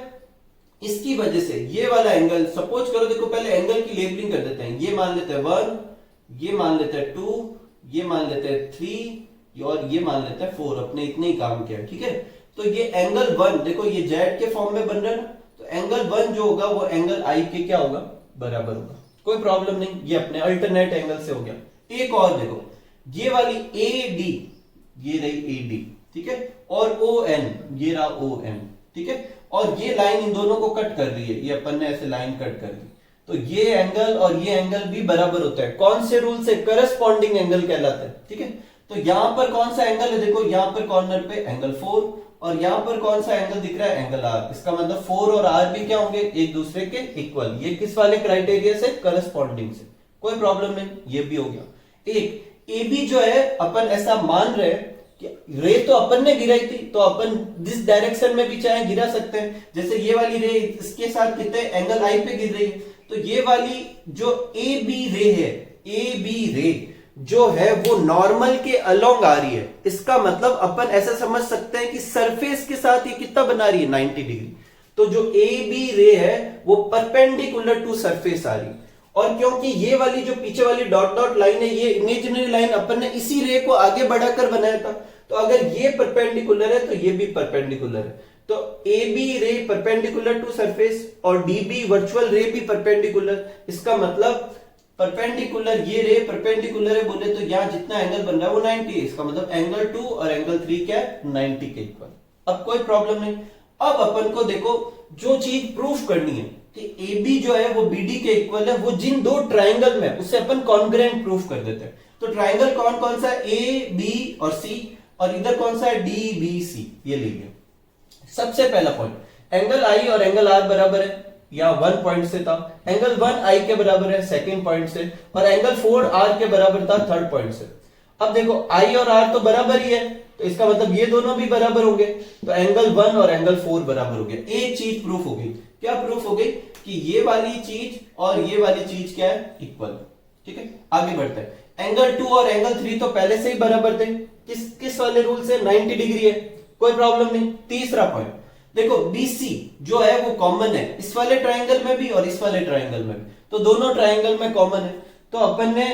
इसकी वजह से ये वाला एंगल, सपोज करो, देखो पहले एंगल की लेबलिंग कर देते हैं। ये मान लेते हैं 1, ये मान लेते हैं 2, ये मान लेते हैं 3, और ये मान लेते हैं 4। अपने इतने ही काम किया। ठीक है, तो ये एंगल 1 देखो ये जेड के फॉर्म में बन रहा है ना, तो एंगल 1 जो होगा वो एंगल आई के क्या होगा, बराबर होगा। कोई प्रॉब्लम नहीं, ये अपने अल्टरनेट एंगल से हो गया। एक और देखो, ये वाली ए डी, ये रही ए डी। ठीक है, और ओ एन, ये रहा ओ एन। ठीक है, और ये लाइन इन दोनों को कट कर रही है, ये अपन ने ऐसे लाइन कट कर दी। तो ये एंगल और ये एंगल भी बराबर होता है। कौन से रूल से, करस्पॉन्डिंग एंगल कहलाता है। ठीक है, तो यहां पर कौन सा एंगल है, देखो यहां पर कॉर्नर पे एंगल 4, और यहां पर कौन सा एंगल दिख रहा है, एंगल आर। इसका मतलब 4 और आर भी क्या होंगे, एक दूसरे के इक्वल। ये किस वाले क्राइटेरिया से, करस्पॉन्डिंग से। कोई प्रॉब्लम नहीं, ये भी हो गया। एक ए बी जो है अपन ऐसा मान रहे हैं कि रे तो अपन ने गिराई थी, तो अपन जिस डायरेक्शन में भी चाहे गिरा सकते हैं। जैसे ये वाली रे इसके साथ कितने एंगल आई पे गिर रही है, तो ये वाली जो ए बी रे है, ए बी रे जो है वो नॉर्मल के अलोंग आ रही है। इसका मतलब अपन ऐसा समझ सकते हैं कि सरफेस के साथ ये कितना बना रही है, 90 डिग्री। तो जो ए बी रे है वो परपेंडिकुलर टू सरफेस आ रही, और क्योंकि ये वाली जो पीछे वाली डॉट डॉट लाइन है ये इमेजिनरी लाइन अपन ने इसी रे को आगे बढ़ाकर बनाया था, तो अगर ये परपेंडिकुलर है तो ये भी परपेंडिकुलर है। तो ए बी रे परपेंडिकुलर टू सरफेस और डी बी वर्चुअल रे भी परपेंडिकुलर, इसका मतलब परपेंडिकुलर ये रे परपेंडिकुलर है बोले तो यहाँ जितना एंगल बन रहा है वो 90 है, इसका मतलब एंगल 2 और एंगल 3 क्या है 90 के इक्वल। अब कोई प्रॉब्लम नहीं। अब अपन को देखो जो चीज प्रूफ करनी है कि ए बी जो है वो बी डी के इक्वल है, वो जिन दो ट्राइंगल में उससे अपन कॉन्ग्रुएंट प्रूफ कर देते हैं। तो ट्राइंगल कौन कौन सा है, ए बी और सी, और इधर कौन सा है डी बी सी, ये लीजिए। सबसे पहला पॉइंट, एंगल आई और एंगल आर बराबर है, या 1 पॉइंट से था। एंगल 1 आई के बराबर है सेकंड पॉइंट से, और एंगल 4 आर के बराबर था थर्ड पॉइंट से। अब देखो आई और आर तो बराबर ही है, तो इसका मतलब ये दोनों भी बराबर होंगे, तो एंगल 1 और एंगल 4 बराबर हो गया। एक चीज प्रूफ हो गई, क्या प्रूफ हो गई कि ये वाली चीज और ये वाली चीज क्या है इक्वल। ठीक है, आगे बढ़ते हैं। एंगल 2 और एंगल 3 तो पहले से ही बराबर थे, किस वाले रूल से, 90 डिग्री है, कोई प्रॉब्लम नहीं। तीसरा पॉइंट देखो, BC जो है वो कॉमन है इस वाले ट्राइंगल में भी और इस वाले ट्राइंगल में भी, तो दोनों ट्राइंगल में कॉमन है। तो अपन ने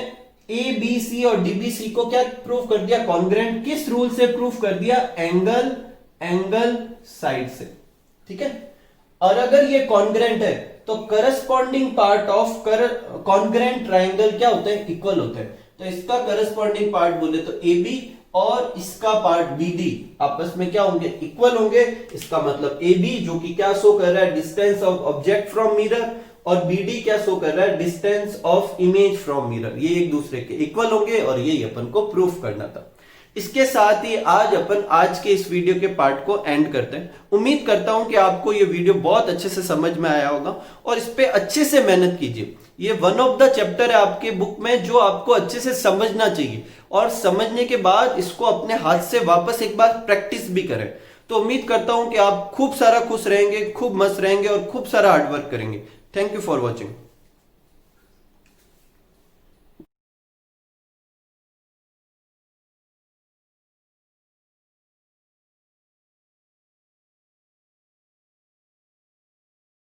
ABC और DBC को क्या प्रूफ कर दिया, कॉन्ग्रुएंट। किस रूल से प्रूफ कर दिया, एंगल साइड से। ठीक है, और अगर ये कॉन्ग्रुएंट है तो corresponding part of congruent triangle क्या होते हैं, इक्वल होते हैं। तो इसका करस्पॉन्डिंग पार्ट बोले तो AB और इसका पार्ट BD आपस में क्या होंगे, इक्वल होंगे। इसका मतलब AB जो कि क्या शो कर रहा है, distance of object from mirror, और BD क्या शो कर रहा है, distance of image from mirror. ये एक दूसरे के इक्वल होंगे और यही अपन को प्रूफ करना था। इसके साथ ही आज के इस वीडियो के पार्ट को एंड करते हैं। उम्मीद करता हूं कि आपको ये वीडियो बहुत अच्छे से समझ में आया होगा और इस पे अच्छे से मेहनत कीजिए। ये वन ऑफ द चैप्टर है आपके बुक में जो आपको अच्छे से समझना चाहिए, और समझने के बाद इसको अपने हाथ से वापस एक बार प्रैक्टिस भी करें। तो उम्मीद करता हूं कि आप खूब सारा खुश रहेंगे, खूब मस्त रहेंगे और खूब सारा हार्डवर्क करेंगे। Thank you for watching.